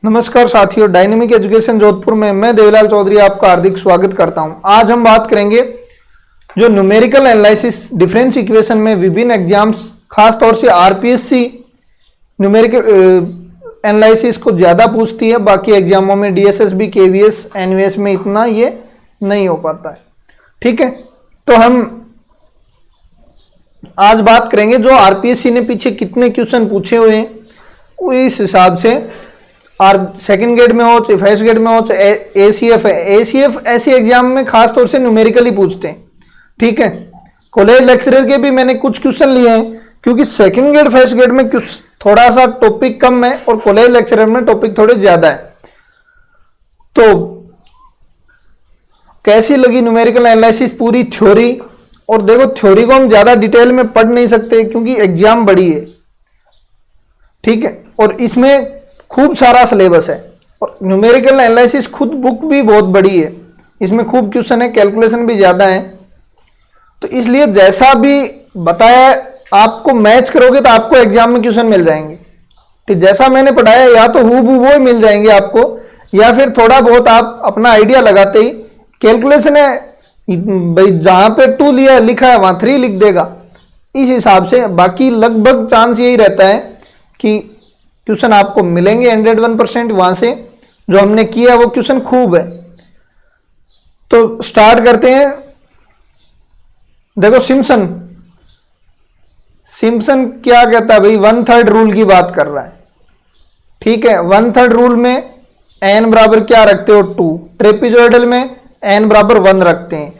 नमस्कार साथियों, dynamic education Jodhpur में मैं देवीलाल चौधरी आपका हार्दिक स्वागत करता हूं। आज हम बात करेंगे जो न्यूमेरिकल एनालिसिस डिफरेंस इक्वेशन में विभिन्न एग्जाम्स, खासतौर से आरपीएससी न्यूमेरिकल एनालिसिस को ज़्यादा पूछती है। बाकी एग्जामों में डीएसएसबी, केवीएस, एनवीएस में इतना ये नहीं हो पाता है। ठीक है, तो हम आज बात करेंगे जो आरपीएससी ने पीछे कितने क्वेश्चन पूछे हुए हैं, इस हिसाब से और सेकंड ग्रेड में हो चाहे फर्स्ट ग्रेड में हो चाहे एसीएफ है। एसीएफ ऐसे एग्जाम में खास तौर से न्यूमेरिकली पूछते हैं। ठीक है, कॉलेज लेक्चरर के भी मैंने कुछ क्वेश्चन लिए हैं क्योंकि सेकंड ग्रेड फर्स्ट ग्रेड में थोड़ा सा टॉपिक कम है और कॉलेज लेक्चरर में टॉपिक थोड़े ज्यादा है। तो कैसी लगी न्यूमेरिकल एनालिसिस पूरी थ्योरी? और देखो, थ्योरी को हम ज्यादा डिटेल में पढ़ नहीं सकते क्योंकि एग्जाम बड़ी है। ठीक है, और इसमें खूब सारा सिलेबस है और न्यूमेरिकल एनालिसिस खुद बुक भी बहुत बड़ी है, इसमें खूब क्वेश्चन है, कैलकुलेशन भी ज़्यादा है। तो इसलिए जैसा भी बताया आपको मैच करोगे तो आपको एग्जाम में क्वेश्चन मिल जाएंगे। तो जैसा मैंने पढ़ाया या तो हूबहू वो मिल जाएंगे आपको, या फिर थोड़ा बहुत आप अपना आइडिया लगाते ही, कैलकुलेशन है भाई, जहाँ पे 2 लिया लिखा है वहाँ 3 लिख देगा, इस हिसाब से। बाकी लगभग चांस यही रहता है कि क्वेश्चन आपको मिलेंगे 101% वहां से। जो हमने किया वो क्वेश्चन खूब है। तो स्टार्ट करते हैं। देखो, सिम्पसन क्या कहता है भाई, 1/3 रूल की बात कर रहा है। ठीक है, 1/3 रूल में n बराबर क्या रखते हो 2, ट्रेपिजॉइडल में n बराबर 1 रखते हैं,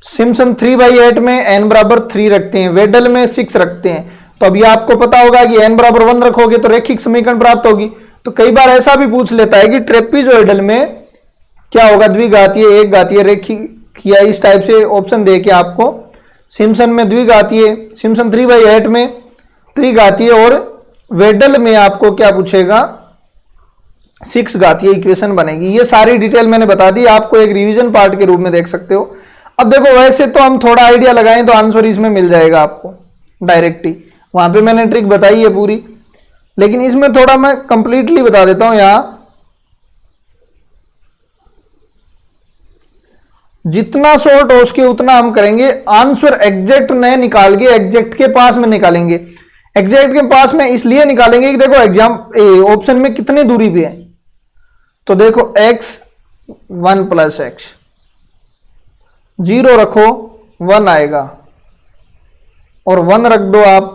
सिम्पसन 3/8 में n बराबर 3 रखते हैं, वेडल में 6 रखते हैं। तो अभी आपको पता होगा कि n बराबर 1 रखोगे तो रेखिक समीकरण प्राप्त होगी। तो कई बार ऐसा भी पूछ लेता है कि ट्रेपिजॉइडल में क्या होगा, द्विघातीय, एक घातीय, रेखिक, या इस टाइप से ऑप्शन दे के आपको सिम्पसन में द्विघातीय, सिम्पसन 3/8 में त्रिघातीय, और वेडल में आपको क्या पूछेगा, 6 घातीय इक्वेशन बनेगी। ये सारी डिटेल मैंने बता दी, आपको एक रिवीजन पार्ट के रूप में देख सकते हो। अब देखो, वैसे तो हम थोड़ा आइडिया लगाएं तो आंसर इसमें मिल जाएगा आपको डायरेक्ट ही, वहां पे मैंने ट्रिक बताई है पूरी, लेकिन इसमें थोड़ा मैं कंप्लीटली बता देता हूं। यहां जितना शॉर्ट हो उसके उतना हम करेंगे। आंसर एग्जैक्ट नहीं निकाल के एग्जैक्ट के पास में निकालेंगे। एग्जैक्ट के पास में इसलिए निकालेंगे कि देखो एग्जाम ऑप्शन में कितनी दूरी पे है। तो देखो x 1 + x, 0 रखो 1 आएगा, और 1 रख दो आप,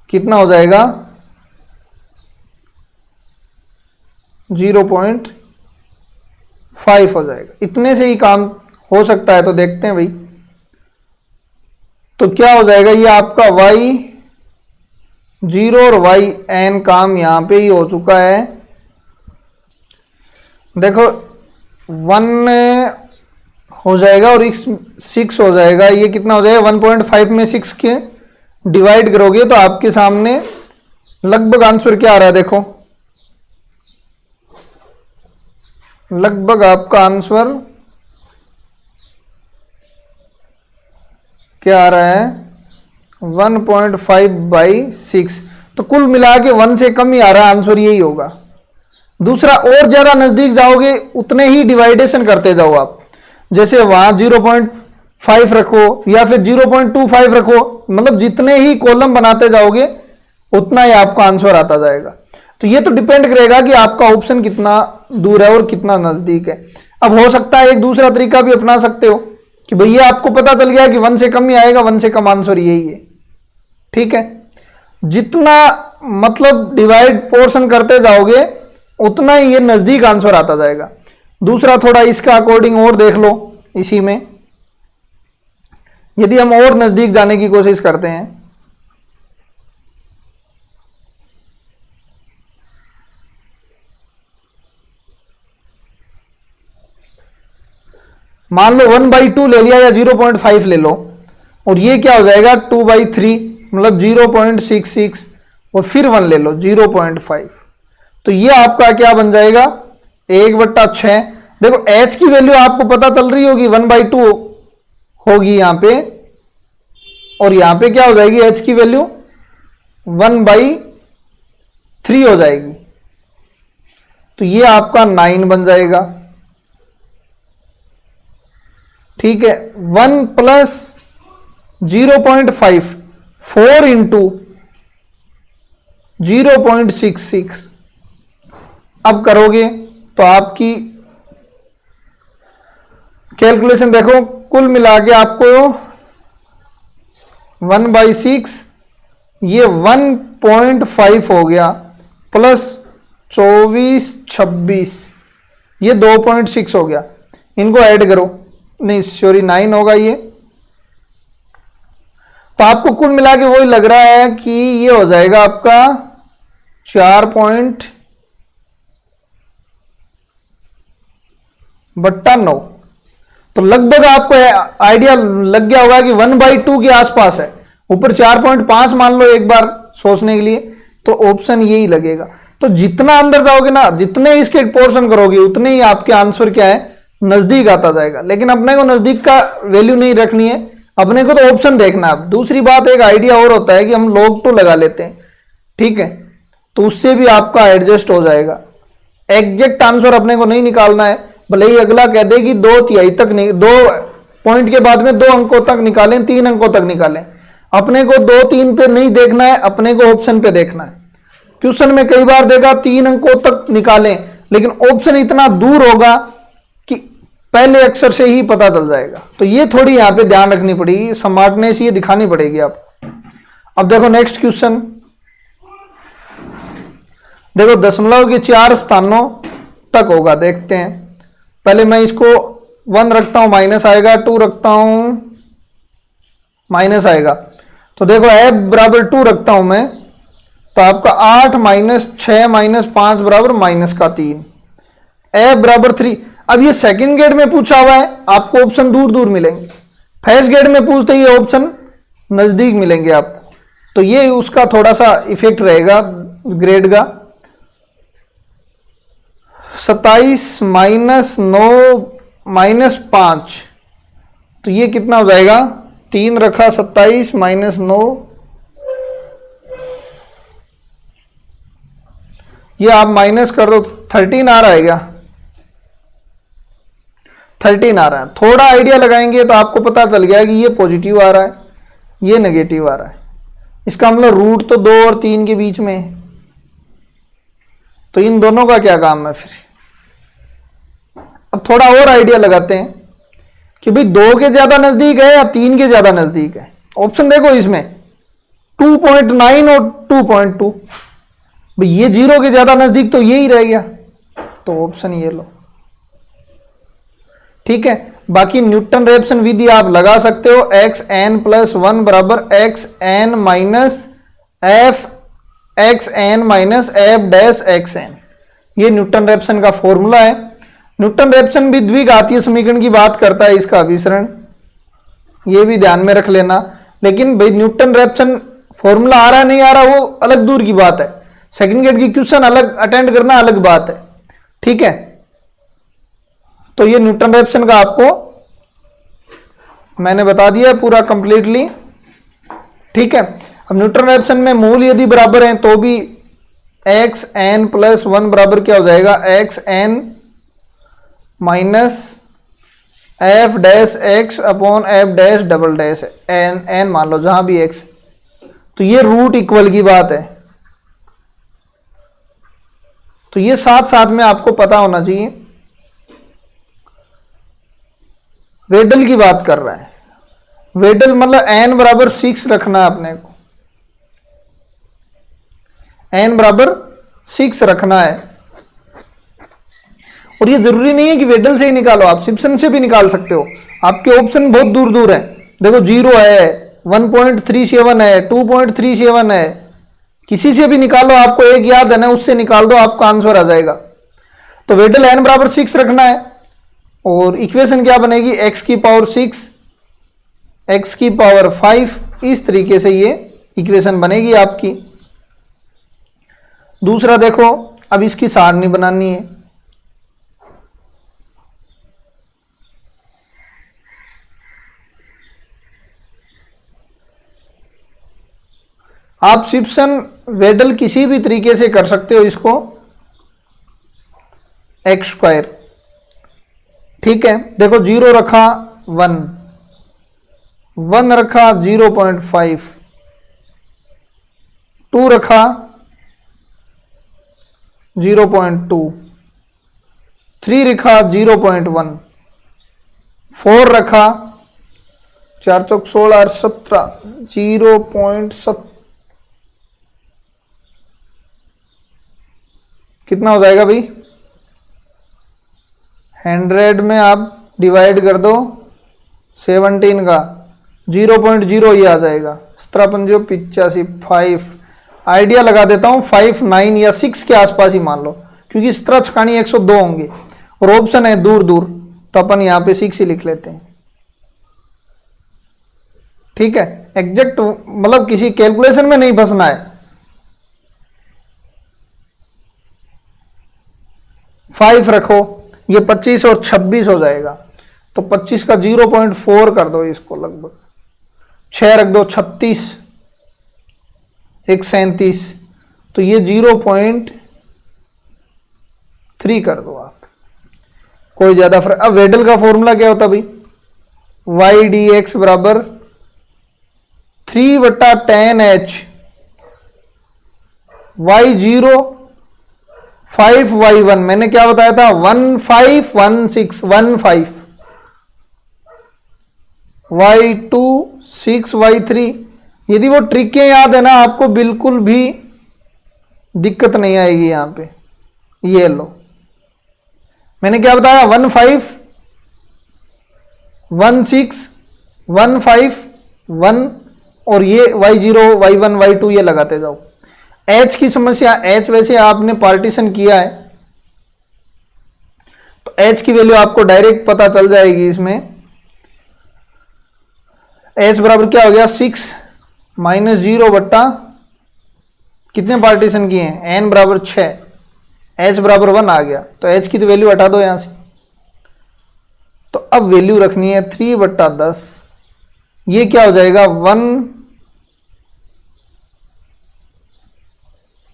कितना हो जाएगा 0.5 हो जाएगा। इतने से ही काम हो सकता है। तो देखते हैं भाई, तो क्या हो जाएगा, ये आपका y 0 और y n काम यहां पे ही हो चुका है। देखो 1 हो जाएगा और 6 हो जाएगा। ये कितना हो जाएगा, 1.5 में 6 के डिवाइड करोगे तो आपके सामने लगभग आंसर क्या आ रहा है। देखो, लगभग आपका आंसर क्या आ रहा है, 1.5/6। तो कुल मिला के 1 से कम ही आ रहा है, आंसर यही होगा। दूसरा, और ज्यादा नजदीक जाओगे उतने ही डिवाइडेशन करते जाओ आप। जैसे वहां 0.5 रखो या फिर 0.25 रखो, मतलब जितने ही कॉलम बनाते जाओगे उतना ही आपका आंसर आता जाएगा। तो ये तो डिपेंड करेगा कि आपका ऑप्शन कितना दूर है और कितना नजदीक है। अब हो सकता है एक दूसरा तरीका भी अपना सकते हो कि भैया आपको पता चल गया कि 1 से कम ही आएगा, 1 से कम आंसर यही है। ठीक है, जितना मतलब डिवाइड पोर्शन करते जाओगे उतना ही ये नजदीक आंसर आता जाएगा। दूसरा, थोड़ा इसका अकॉर्डिंग और देख लो। इसी में यदि हम और नजदीक जाने की कोशिश करते हैं, मान लो 1/2 ले लिया या 0.5 ले लो, और ये क्या हो जाएगा 2/3, मतलब 0.66, और फिर 1 ले लो 0.5। तो ये आपका क्या बन जाएगा, 1/6। देखो h की वैल्यू आपको पता चल रही होगी, 1/2 होगी यहां पे, और यहां पे क्या हो जाएगी h की वैल्यू 1/3 3 हो जाएगी, तो ये आपका 9 बन जाएगा। ठीक है, 1 प्लस 0.5 4 इंटू 0.66 अब करोगे तो आपकी कैलकुलेशन देखो, कुल मिला के आपको 1/6 ये 1.5 हो गया, प्लस 24 26 ये 2.6 हो गया। इनको ऐड करो, नहीं सॉरी 9 होगा ये, तो आपको कुल मिला के वही लग रहा है कि ये हो जाएगा आपका 4.9। तो लगभग आपको आइडिया लग गया होगा कि 1/2 के आसपास है, ऊपर 4.5 मान लो एक बार सोचने के लिए, तो ऑप्शन यही लगेगा। तो जितना अंदर जाओगे ना, जितने इसके पोर्शन करोगे, उतने ही आपके आंसर क्या है, नजदीक आता जाएगा। लेकिन अपने को नजदीक का वैल्यू नहीं रखनी है, अपने को तो ऑप्शन देखना है। दूसरी बात, एक आइडिया और होता है कि हम log 2 लगा लेते हैं, ठीक है, तो उससे भी आपका एडजस्ट हो जाएगा। एग्जैक्ट आंसर अपने को नहीं निकालना है, भले ही अगला कह दे कि 2/3 तक नहीं, 2 पॉइंट के बाद में 2 अंकों तक निकालें, 3 अंकों तक निकालें, अपने को 2-3 पे नहीं देखना है, अपने को ऑप्शन पे देखना है। क्वेश्चन में कई बार देगा 3 अंकों तक निकालें, लेकिन ऑप्शन इतना दूर होगा कि पहले अक्षर से ही पता चल जाएगा। तो ये थोड़ी यहां पे ध्यान रखनी पड़ेगी, स्मार्टनेस ये दिखानी पड़ेगी आपको। अब देखो नेक्स्ट क्वेश्चन, देखो दशमलव के 4 स्थानों तक होगा, देखते हैं। पहले मैं इसको 1 रखता हूं, माइनस आएगा, 2 रखता हूं, माइनस आएगा। तो देखो f बराबर 2 रखता हूं मैं, तो आपका 8 माइनस 6 माइनस 5 बराबर -3, f बराबर 3। अब ये सेकंड गेट में पूछा हुआ है, आपको ऑप्शन दूर दूर मिलेंगे, फर्स्ट गेट में पूछते ही ऑप्शन नजदीक मिलेंगे आपको। तो ये उसका थोड़ा सा इफेक्ट रहेगा ग्रेड का। 27 माइनस 9 माइनस 5, तो ये कितना हो जाएगा, 3 रखा, 27 माइनस 9, ये आप माइनस कर दो, 13 आ रहा है क्या, 13 आ रहा है। थोड़ा आइडिया लगाएंगे तो आपको पता चल गया कि ये पॉजिटिव आ रहा है, ये नेगेटिव आ रहा है। इसका मतलब रूट तो 2 और 3 के बीच में है, तो इन दोनों का क्या काम है फिर। अब थोड़ा और आइडिया लगाते हैं कि भाई 2 के ज्यादा नजदीक है या 3 के ज्यादा नजदीक है। ऑप्शन देखो इसमें 2.9 और 2.2, भाई ये 0 के ज्यादा नजदीक तो यही रह गया, तो ऑप्शन ये लो, ठीक है। बाकी न्यूटन रेप्सन विधि आप लगा सकते हो, xn+1 बराबर xn minus F xn minus F dash xn, ये न्यूटन रेप्सन का फॉर्मूला है। न्यूटन रेप्सन भी द्विघातीय समीकरण की बात करता है, इसका अभिसरण ये भी ध्यान में रख लेना। लेकिन भाई न्यूटन रेप्सन फॉर्मूला आ रहा नहीं आ रहा वो अलग दूर की बात है, सेकंड गेट की क्वेश्चन अलग अटेंड करना अलग बात है, ठीक है। तो ये न्यूटन रेप्सन का आपको मैंने बता दिया पूरा कंप्लीटली, ठीक है। अब न्यूटन रेप्सन में मूल यदि बराबर हैं तो भी xn+1 बराबर क्या हो जाएगा, xn minus F dash X upon F dash double dash N मान लो जहां भी x, तो ये रूट इक्वल की बात है। तो ये साथ साथ में आपको पता होना चाहिए। वेडल की बात कर रहा है, वेडल मतलब n बराबर 6 रखना है अपने को, n बराबर 6 रखना है। और ये जरूरी नहीं है कि वेडल से ही निकालो, आप सिम्पसन से भी निकाल सकते हो, आपके ऑप्शन बहुत दूर दूर हैं। देखो 0 है, 1.37 है, 2.37 है, किसी से भी निकालो, आपको एक याद है ना, उससे निकाल दो, आपका आंसर आ जाएगा। तो वेडल n बराबर 6 रखना है, और इक्वेशन क्या बनेगी, x की पावर 6 x की पावर 5, इस तरीके से ये इक्वेशन बनेगी आपकी। दूसरा देखो, अब इसकी सारणी बनानी है। आप सिम्पसन वेडल किसी भी तरीके से कर सकते हो इसको एक्स स्क्वायर। ठीक है, देखो 0 रखा 1, 1 रखा 0.5, 2 रखा 0.2, 3 रखा 0.1, 4 रखा 4 चौक 16 और 17 0.7, कितना हो जाएगा भाई? 100 में आप डिवाइड कर दो 17 का 0.0 ये आ जाएगा 17 5। आइडिया लगा देता हूं 5, 9 या 6 के आसपास ही मान लो, क्योंकि 17 छकानी 102 होंगे और ऑप्शन है दूर दूर, तो अपन यहां पे 6 ही लिख लेते हैं। ठीक है, एग्जैक्ट मतलब किसी कैलकुलेशन में नहीं फंसना है। 5 रखो, ये 25 और 26 हो जाएगा, तो 25 का 0.4 कर दो इसको लगभग, 6 रख दो 36, 1 37, तो ये 0.3 कर दो आप, कोई ज्यादा फर्क। अब वेडल का फॉर्मूला क्या होता भाई? y dx बराबर 3/10h y0 5y1, मैंने क्या बताया था? 1516 y2 6y3। यदि वो ट्रिकें याद है ना आपको, बिल्कुल भी दिक्कत नहीं आएगी यहां पे। ये लो, मैंने क्या बताया? 15 16 15 1 और ये y0 y1 y2 ये लगाते जाओ। h की समस्या, h वैसे आपने पार्टीशन किया है तो h की वैल्यू आपको डायरेक्ट पता चल जाएगी इसमें। h बराबर क्या हो गया? 6 माइनस 0 बट्टा कितने पार्टीशन किए हैं? n बराबर 6, h बराबर 1 आ गया, तो h की तो वैल्यू हटा दो यहां से। तो अब वैल्यू रखनी है 3/10, ये क्या हो जाएगा? 1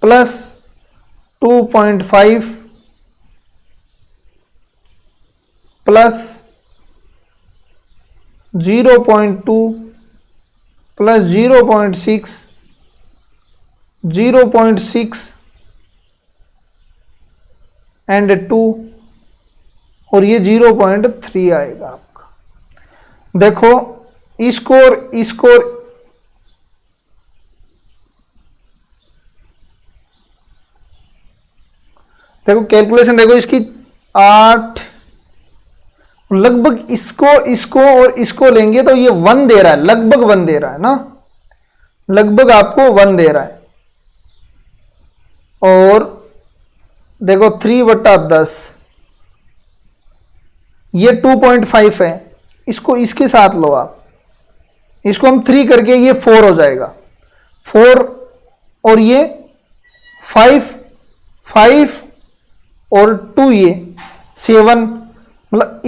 प्लस 2.5 प्लस 0.2 प्लस 0.6 0.6 एंड 2 और ये 0.3 आएगा आपका। देखो इसको देखो कैलकुलेशन देखो इसकी 8 लगभग, इसको और इसको लेंगे तो ये 1 दे रहा है, लगभग 1 दे रहा है ना, लगभग आपको 1 दे रहा है। और देखो 3/10 ये 2.5 है, इसको इसके साथ लो आप, इसको हम 3 करके ये 4 हो जाएगा, 4 और ये 5 और 2 ये 7, मतलब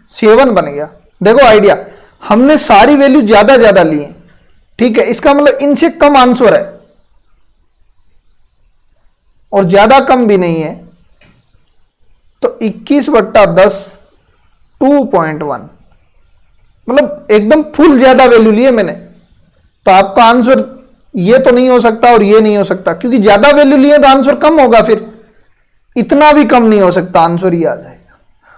7 बन गया। देखो आइडिया, हमने सारी वैल्यू ज्यादा ली है, ठीक है, इसका मतलब इनसे कम आंसर है और ज्यादा कम भी नहीं है, तो 21/10 2.1, मतलब एकदम फुल ज्यादा वैल्यू लिए मैंने, तो आपका आंसर ये तो नहीं हो सकता और ये नहीं हो सकता, क्योंकि ज्यादा वैल्यू लिए तो आंसर कम होगा, फिर इतना भी कम नहीं हो सकता, आंसर ही आ जाएगा।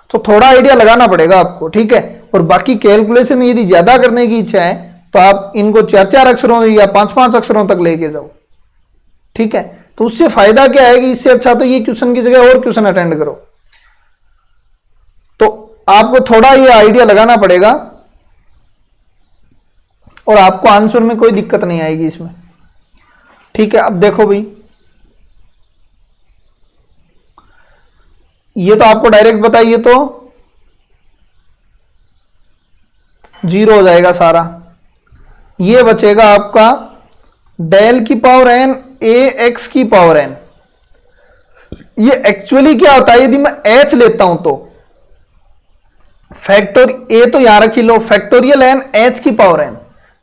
तो थोड़ा आइडिया लगाना पड़ेगा आपको, ठीक है। और बाकी कैलकुलेशन यदि ज्यादा करने की इच्छा है तो आप इनको 4-4 अक्षरों या 5-5 अक्षरों तक लेके जाओ, ठीक है। तो उससे फायदा क्या है कि इससे अच्छा तो ये क्वेश्चन की जगह और क्वेश्चन अटेंड करो। तो आपको थोड़ा ये आइडिया लगाना पड़ेगा और आपको आंसर में कोई दिक्कत नहीं आएगी इसमें, ठीक है। अब देखो भाई, ये तो आपको डायरेक्ट बताइए तो 0 हो जाएगा सारा, ये बचेगा आपका डेल की पावर n a x की पावर n। ये एक्चुअली क्या होता है, यदि मैं h लेता हूं तो फैक्टर a तो यहां रख लो, फैक्टोरियल n h की पावर n,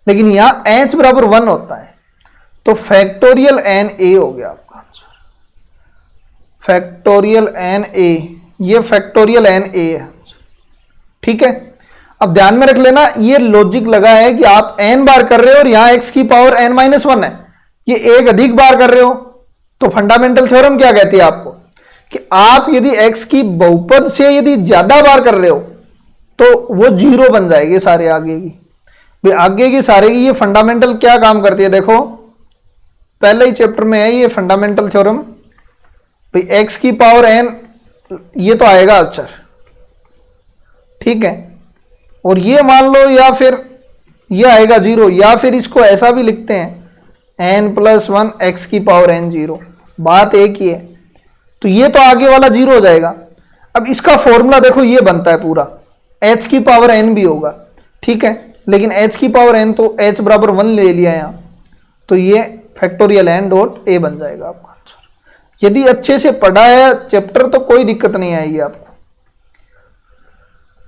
लेकिन यहां h बराबर 1 होता है, तो फैक्टोरियल एन ए हो गया आपका आंसर। फैक्टोरियल एन ए, ये फैक्टोरियल एन ए है। ठीक है, अब ध्यान में रख लेना, ये लॉजिक लगा है कि आप n बार कर रहे हो और यहां x की पावर n-1 है, ये एक अधिक बार कर रहे हो। तो फंडामेंटल थ्योरम क्या कहती है आपको कि आप यदि x की बहुपद से यदि ज्यादा बार कर रहे हो तो वो 0 बन जाएगी सारे आगे की। भाई आगे की सारे की ये फंडामेंटल क्या काम करती है, देखो पहले ही चैप्टर में है ये फंडामेंटल थ्योरम। भाई x की पावर n, ये तो आएगा अक्षर, ठीक है, और ये मान लो या फिर ये आएगा 0, या फिर इसको ऐसा भी लिखते हैं n+1 x की पावर n 0, बात एक ही है। तो ये तो आगे वाला 0 हो जाएगा। अब इसका फॉर्मूला देखो ये बनता है पूरा, h की पावर n भी होगा, ठीक है, लेकिन h की पावर n तो h बराबर 1 ले लिया यहां, तो ये फैक्टोरियल n डॉट a बन जाएगा आपका आंसर। यदि अच्छे से पढ़ा है चैप्टर तो कोई दिक्कत नहीं आएगी आपको।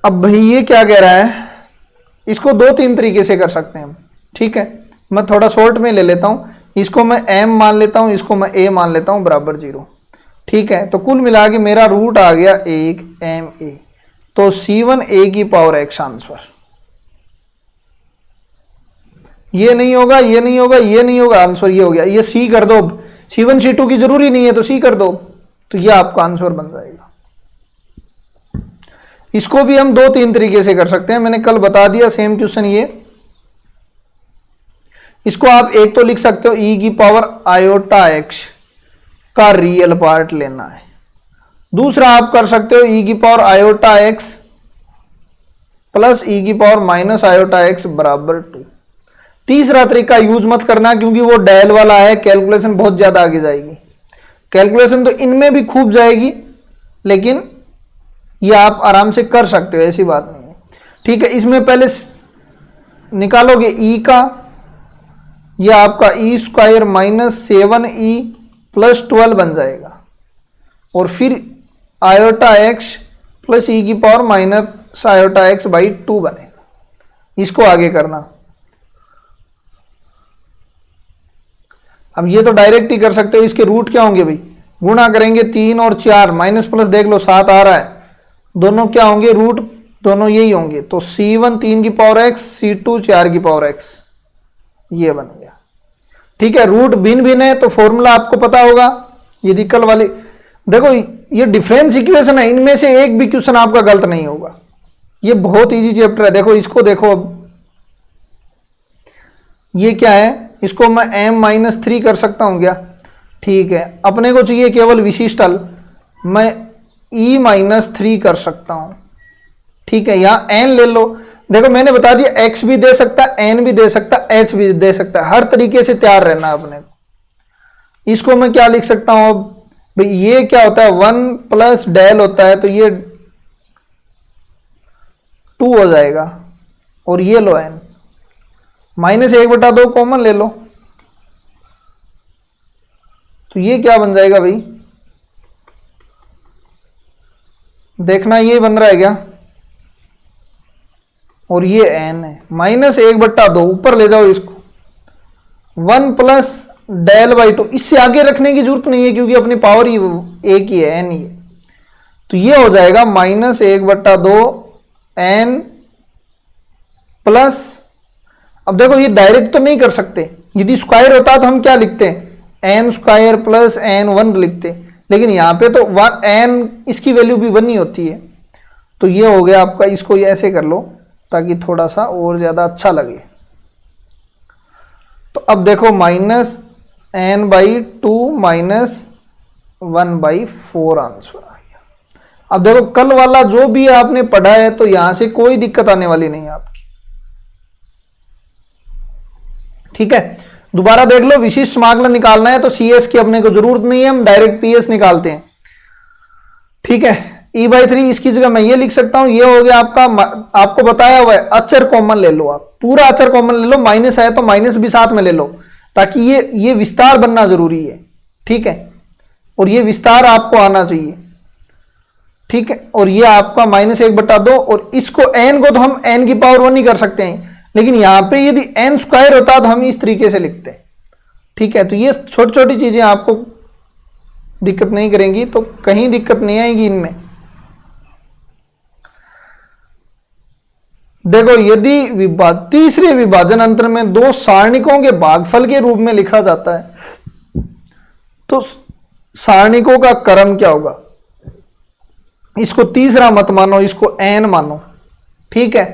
अब भाई ये क्या कह रहा है, इसको 2-3 तरीके से कर सकते हैं हम, ठीक है, मैं थोड़ा शॉर्ट में ले लेता हूं, इसको मैं m मान लेता हूं, इसको मैं a मान लेता हूं बराबर 0, ठीक है, तो कुल मिला के मेरा रूट आ गया 1 ma, तो c1 a की पावर x आंसर। ये नहीं होगा, ये नहीं होगा, ये नहीं होगा, आंसर ये हो गया। ये c कर दो, c1 c2 की जरूरी नहीं है तो c कर दो, तो ये आपका आंसर बन जाएगा। इसको भी हम 2-3 तरीके से कर सकते हैं, मैंने कल बता दिया सेम क्वेश्चन ये। इसको आप एक तो लिख सकते हो e की पावर आयोटा x का रियल पार्ट लेना है, दूसरा आप कर सकते हो e की power iota x plus e की पावर माइनस आयोटा x बराबर 2। तीसरा तरीका यूज मत करना क्योंकि वो डेल वाला है, कैलकुलेशन बहुत ज्यादा आगे जाएगी। कैलकुलेशन तो इनमें भी खूब जाएगी, लेकिन ये आप आराम से कर सकते हो, ऐसी बात नहीं है, ठीक है। इसमें पहले निकालोगे e का, यह आपका e² माइनस 7e प्लस 12 बन जाएगा, और फिर आयोटा x प्लस e की power minus iota x by 2 बनेगा। इसको आगे करना, अब ये तो डायरेक्ट ही कर सकते हो। इसके रूट क्या होंगे भाई, गुणा करेंगे 3 और 4, माइनस प्लस देख लो 7 आ रहा है, दोनों क्या होंगे, रूट दोनों यही होंगे, तो c1 3 की पावर x, c2 4 की पावर x, ये बन गया, ठीक है। रूट भिन्न भिन्न है तो फॉर्मूला आपको पता होगा। यदि कल वाले देखो ये डिफरेंस इक्वेशन है, इनमें से एक भी क्वेश्चन आपका गलत नहीं होगा, ये बहुत इजी चैप्टर है। देखो इसको देखो, अब ये क्या है, इसको मैं m-3 कर सकता हूं क्या, ठीक है, अपने को चाहिए केवल विशिष्ट हल, मैं e-3 कर सकता हूं, ठीक है, यहां n ले लो। देखो मैंने बता दिया x भी दे सकता है, n भी दे सकता है, h भी दे सकता है, हर तरीके से तैयार रहना अपने को। इसको मैं क्या लिख सकता हूं, अब भाई ये क्या होता है, 1 प्लस डेल होता है, तो ये 2 हो जाएगा, और ये लो n माइनस 1/2 कॉमन ले लो, तो ये क्या बन जाएगा भाई, देखना ये बन रहा है क्या, और ये n है, माइनस 1/2 ऊपर ले जाओ इसको, 1 प्लस डेल बाई 2, इससे आगे रखने की जरूरत नहीं है क्योंकि अपनी पावर ही एक ही है, n ही है, तो ये हो जाएगा माइनस 1/2 n प्लस, अब देखो ये डायरेक्ट तो नहीं कर सकते, यदि स्क्वायर होता तो हम क्या लिखते हैं, n² प्लस n1 लिखते, लेकिन यहां पे तो n इसकी वैल्यू भी 1 ही होती है, तो ये हो गया आपका। इसको ये ऐसे कर लो ताकि थोड़ा सा और ज्यादा अच्छा लगे। तो अब देखो माइनस n/2 माइनस 1/4 आंसर आ गया। अब देखो कल वाला जो भी आपने पढ़ा है तो यहां से कोई दिक्कत आने वाली नहीं है आपकी, ठीक है। दोबारा देख लो, विशिष्ट समाकलन निकालना है तो CS की अपने को जरूरत नहीं है, हम डायरेक्ट PS निकालते हैं, ठीक है। e/3 इसकी जगह मैं ये लिख सकता हूं, ये हो गया आपका, आपको बताया हुआ है अचर कॉमन ले लो, आप पूरा अचर कॉमन ले लो, माइनस है तो माइनस भी साथ में ले लो ताकि ये विस्तार बनना जरूरी है, ठीक है, और ये विस्तार आपको आना चाहिए, ठीक है। और ये आपका -1/2, और इसको n को तो हम n की पावर 1 ही कर सकते हैं, लेकिन यहां पे यदि n स्क्वायर होता तो हम इस तरीके से लिखते हैं। ठीक है, तो ये छोटी छोटी चीजें आपको दिक्कत नहीं करेंगी, तो कहीं दिक्कत नहीं आएगी इनमें। देखो, यदि तीसरे विभाजन अंतर में दो सारणिकों के भागफल के रूप में लिखा जाता है तो सारणिकों का क्रम क्या होगा? इसको तीसरा मत मानो, इसको n मानो। ठीक है,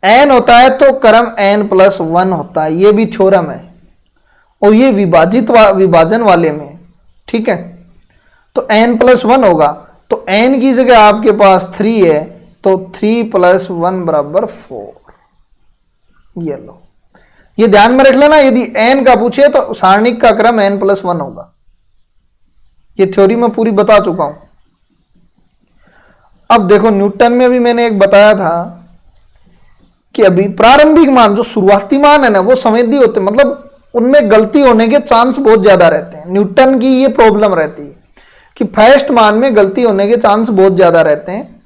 n होता है तो क्रम n+1 होता है, ये भी थ्योरम है, और ये विभाजन वाले में। ठीक है, तो n+1 होगा, तो n की जगह आपके पास 3 है, तो 3+1 = 4। ये लो, ये ध्यान में रख लेना, यदि n का पूछे तो सारणिक का क्रम n+1 होगा। ये थ्योरी में पूरी बता चुका हूं। अब देखो, न्यूटन में भी मैंने एक बताया था कि अभी प्रारंभिक मान, जो शुरुआती मान है ना, वो संवेदी होते, मतलब उनमें गलती होने के चांस बहुत ज्यादा रहते हैं। न्यूटन की ये प्रॉब्लम रहती है कि फर्स्ट मान में गलती होने के चांस बहुत ज्यादा रहते हैं,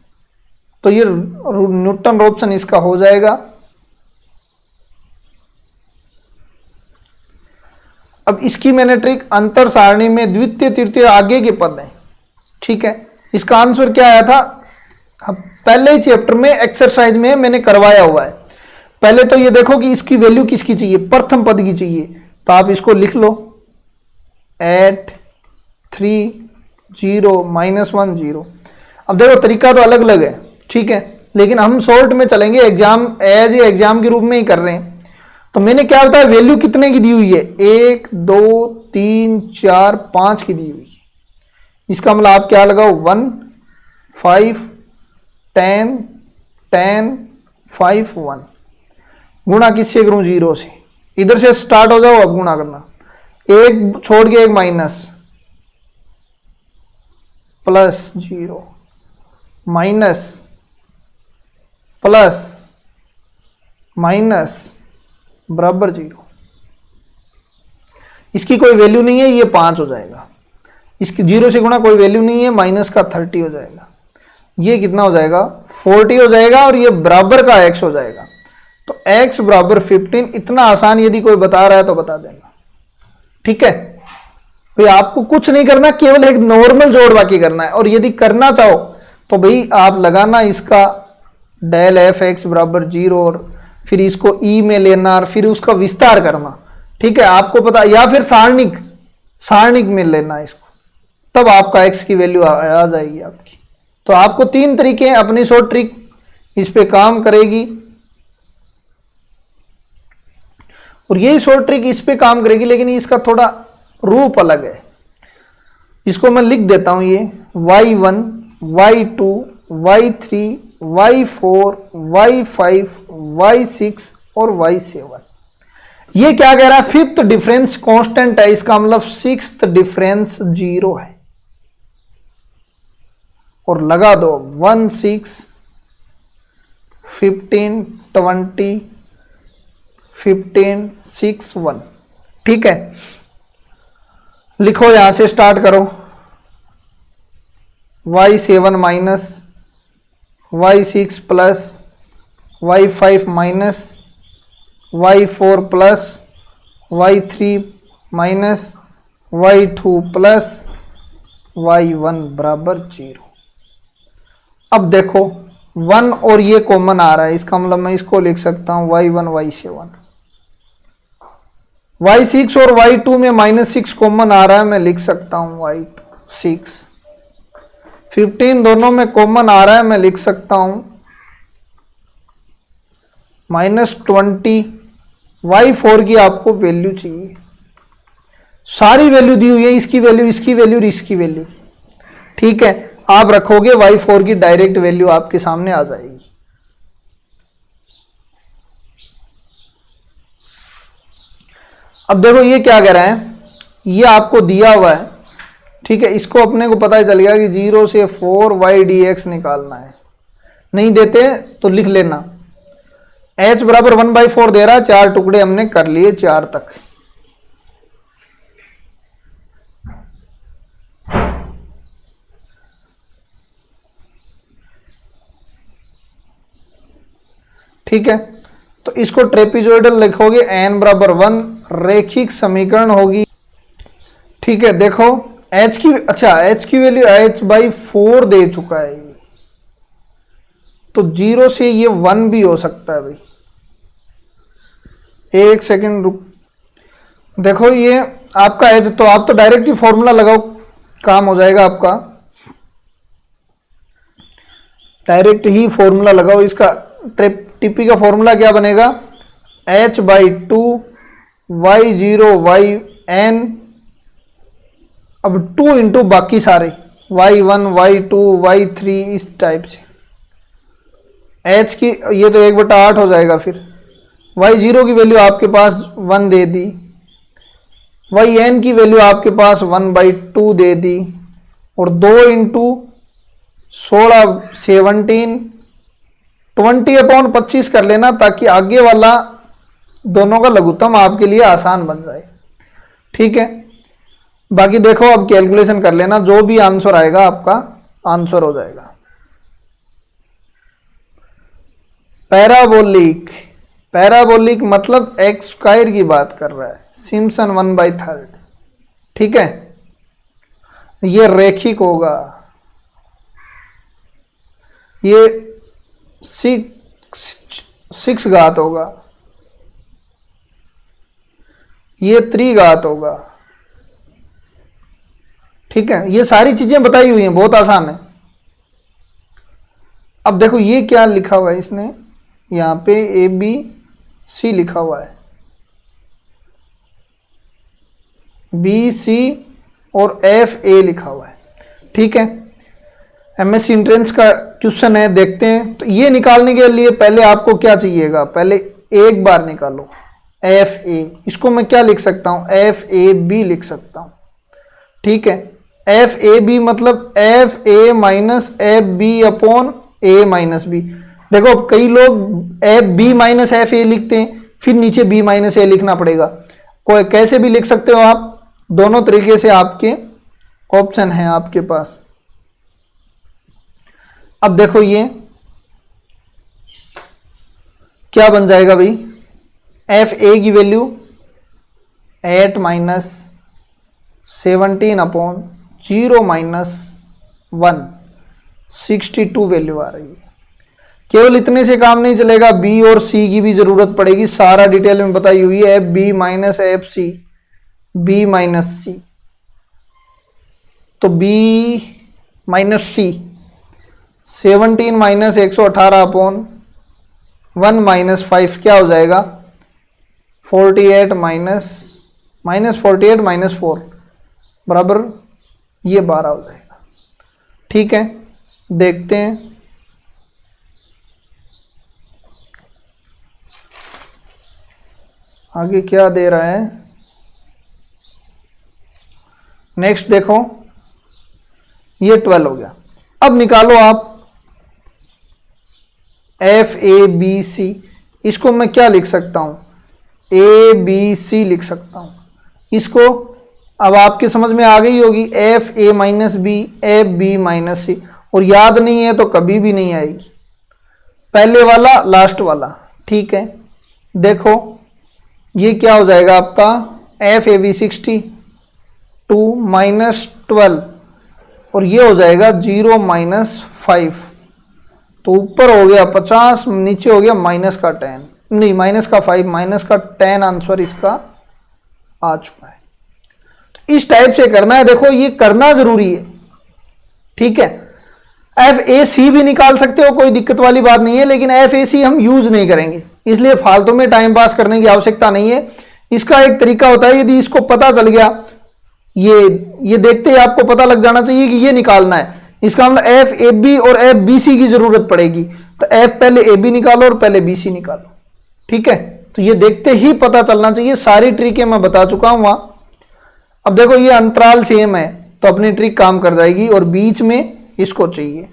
तो ये न्यूटन रोप्सन इसका हो जाएगा। अब इसकी मैंने ट्रिक, अंतर सारणी में द्वितीय तृतीय आगे के पद हैं। ठीक है, इसका आंसर क्या आया था? पहले ही चैप्टर में एक्सरसाइज में मैंने करवाया हुआ है। पहले तो ये देखो कि इसकी वैल्यू किसकी चाहिए, प्रथम पद की चाहिए, तो आप इसको लिख लो 8 3 0 -1 0। अब देखो, तरीका तो अलग अलग है। ठीक है, लेकिन हम शॉर्ट में चलेंगे, एग्जाम एग्जाम के रूप में ही कर रहे हैं। तो मैंने क्या बताया, वैल्यू कितने की दी हुई है? 1 2 3 4 5 की दी हुई है। इसका मतलब आप क्या लगाओ, 1 5 10 10 5 1। गुणा किससे करूं? 0 से। इधर से स्टार्ट हो जाओ, अब गुणा करना, एक छोड़ के एक माइनस, +0 माइनस प्लस माइनस बराबर 0। इसकी कोई वैल्यू नहीं है, ये 5 हो जाएगा। इसकी 0 से गुणा कोई वैल्यू नहीं है, माइनस का 30 हो जाएगा। ये कितना हो जाएगा? 40 हो जाएगा, और ये बराबर का x हो जाएगा। तो x = 15। इतना आसान यदि कोई बता रहा है तो बता देना। ठीक है भाई, आपको कुछ नहीं करना, केवल एक नॉर्मल जोड़ बाकी करना है। और यदि करना चाहो तो भाई आप लगाना इसका del f(x) = 0, और फिर इसको e में लेना, और फिर उसका विस्तार करना। ठीक है, आपको पता, या फिर सारणिक में लेना इसको, तब आपका x की वैल्यू आ जाएगी आपकी। तो आपको 3 तरीके हैं, अपनी शॉर्ट ट्रिक इस पे काम करेगी, और यही शॉर्ट ट्रिक इस पे काम करेगी, लेकिन इसका थोड़ा रूप अलग है। इसको मैं लिख देता हूं, ये y1 y2 y3 y4 y5 y6 और y7। ये क्या कह रहा है? 5th डिफरेंस कांस्टेंट है, इसका मतलब 6th डिफरेंस 0 है। और लगा दो 1 6 15 20 15 6 1। ठीक है, लिखो, यहां से स्टार्ट करो, y7 minus y6 plus y5 minus y4 plus y3 minus y2 plus y1 = 0। अब देखो 1 और ये कॉमन आ रहा है, इसका मतलब मैं इसको लिख सकता हूं y1 y7। y6 और y2 में -6 कॉमन आ रहा है, मैं लिख सकता हूं y2 6। 15 दोनों में कॉमन आ रहा है, मैं लिख सकता हूं -20। y4 की आपको वैल्यू चाहिए, सारी वैल्यू दी हुई है, इसकी वैल्यू, इसकी वैल्यू और इसकी वैल्यू। ठीक है, आप रखोगे y4 की डायरेक्ट वैल्यू आपके सामने आ जाएगी। अब देखो, ये क्या कह रहा है, ये आपको दिया हुआ है। ठीक है, इसको अपने को पता ही चल गया कि 0 से 4y dx निकालना है। नहीं देते तो लिख लेना, h = 1/4 दे रहा है, 4 टुकड़े हमने कर लिए, 4 तक। ठीक है, तो इसको ट्रेपिजोइडल लिखोगे n बराबर 1, रेखिक समीकरण होगी। ठीक है, देखो h की, अच्छा h की वैल्यू h/4 दे चुका है, तो 0 से ये 1 भी हो सकता है भाई। एक सेकंड रुक, देखो ये आपका h, तो आप तो डायरेक्ट ही फॉर्मूला लगाओ, काम हो जाएगा आपका। डायरेक्ट ही फॉर्मूला लगाओ इसका। टीपी का फॉर्मूला क्या बनेगा, h/2 y0 yn, अब 2 इंटू बाकी सारे y1 y2 y3 इस टाइप से। h की ये तो 1/8 हो जाएगा। फिर y0 की वैल्यू आपके पास 1 दे दी, yn की वैल्यू आपके पास 1/2 दे दी, और 2 इंटू 16 17, 20/25 कर लेना, ताकि आगे वाला दोनों का लघुत्तम आपके लिए आसान बन जाए। ठीक है, बाकी देखो अब कैलकुलेशन कर लेना, जो भी आंसर आएगा आपका आंसर हो जाएगा। पैराबोलिक, पैराबोलिक मतलब एक्स स्क्वायर की बात कर रहा है, सिम्पसन 1/3। ठीक है, ये रेखिक होगा, ये 6 घात होगा, ये 3 घात होगा। ठीक है, ये सारी चीजें बताई हुई हैं, बहुत आसान है। अब देखो ये क्या लिखा हुआ है इसने, यहां पे ABC लिखा हुआ है, BC और FA लिखा हुआ है। ठीक है, MSc एंट्रेंस का क्वेश्चन है, देखते हैं। तो ये निकालने के लिए पहले आपको क्या चाहिएगा, पहले एक बार निकालो FA, इसको मैं क्या लिख सकता हूं, FAB लिख सकता हूं। ठीक है, FAB मतलब FA minus FB upon A minus B। देखो कई लोग FB माइनस FA लिखते हैं, फिर नीचे B माइनस A लिखना पड़ेगा। कोई कैसे भी लिख सकते हो आप, दोनों तरीके से आपके ऑप्शन है आपके पास। अब देखो ये क्या बन जाएगा भाई, FA की value 8 minus 17 upon 0 minus 1, 62 value आ रही है। केवल इतने से काम नहीं चलेगा, B और C की भी जरूरत पड़ेगी, सारा डिटेल में बताई हुई है। FB minus FC, B minus C, तो B minus C 17 minus 118 upon 1 minus 5 क्या हो जाएगा, 48 माइनस 48 माइनस 4 बराबर ये 12 हो जाएगा। ठीक है, देखते हैं। आगे क्या दे रहा है, नेक्स्ट देखो, ये 12 हो गया। अब निकालो आप FABC, इसको मैं क्या लिख सकता हूं, ABC लिख सकता हूं। इसको अब आपकी समझ में आ गई होगी, FA minus B, FB minus C, और याद नहीं है तो कभी भी नहीं आएगी, पहले वाला लास्ट वाला। ठीक है, देखो ये क्या हो जाएगा आपका, FAB 62 माइनस 12, और ये हो जाएगा 0 माइनस 5, तो ऊपर हो गया 50, नीचे हो गया माइनस का 10, नहीं माइनस का 5, माइनस का 10 आंसर इसका आ चुका है। तो इस टाइप से करना है, देखो ये करना जरूरी है। ठीक है, FAC भी निकाल सकते हो, कोई दिक्कत वाली बात नहीं है, लेकिन FAC हम यूज नहीं करेंगे, इसलिए फालतू में टाइम पास करने की आवश्यकता नहीं है। इसका एक तरीका होता है, यदि इसको पता चल गया, ये देखते ही आपको पता लग जाना चाहिए कि ये निकालना है, इसका मतलब FAB और FBC की जरूरत पड़ेगी, तो F पहले AB निकालो और पहले BC निकालो। ठीक है, तो ये देखते ही पता चलना चाहिए, सारी ट्रिकें मैं बता चुका हूं वहां। अब देखो ये अंतराल सेम है, तो अपनी ट्रिक काम कर जाएगी, और बीच में इसको चाहिए,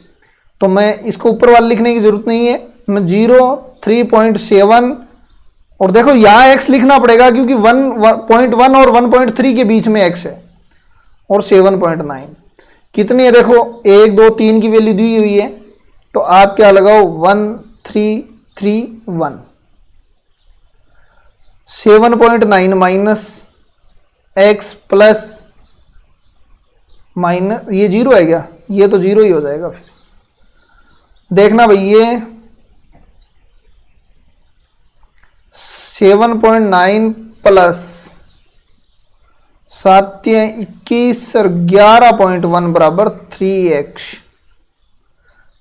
तो मैं इसको ऊपर वाले लिखने की जरूरत नहीं है, मैं 0 3.7, और देखो यहां x लिखना पड़ेगा क्योंकि 1.1 और 1.3 के बीच में x है, और 7.9 कितनी है, देखो 1 2 3 की वैल्यू दी हुई है, तो आप क्या लगाओ 1 3 3 1, 7.9 माइनस एक्स प्लस माइनस, ये जीरो है क्या? ये तो जीरो ही हो जाएगा फिर। देखना भाई, ये 7.9 प्लस 7 21 और 11.1 बराबर 3x।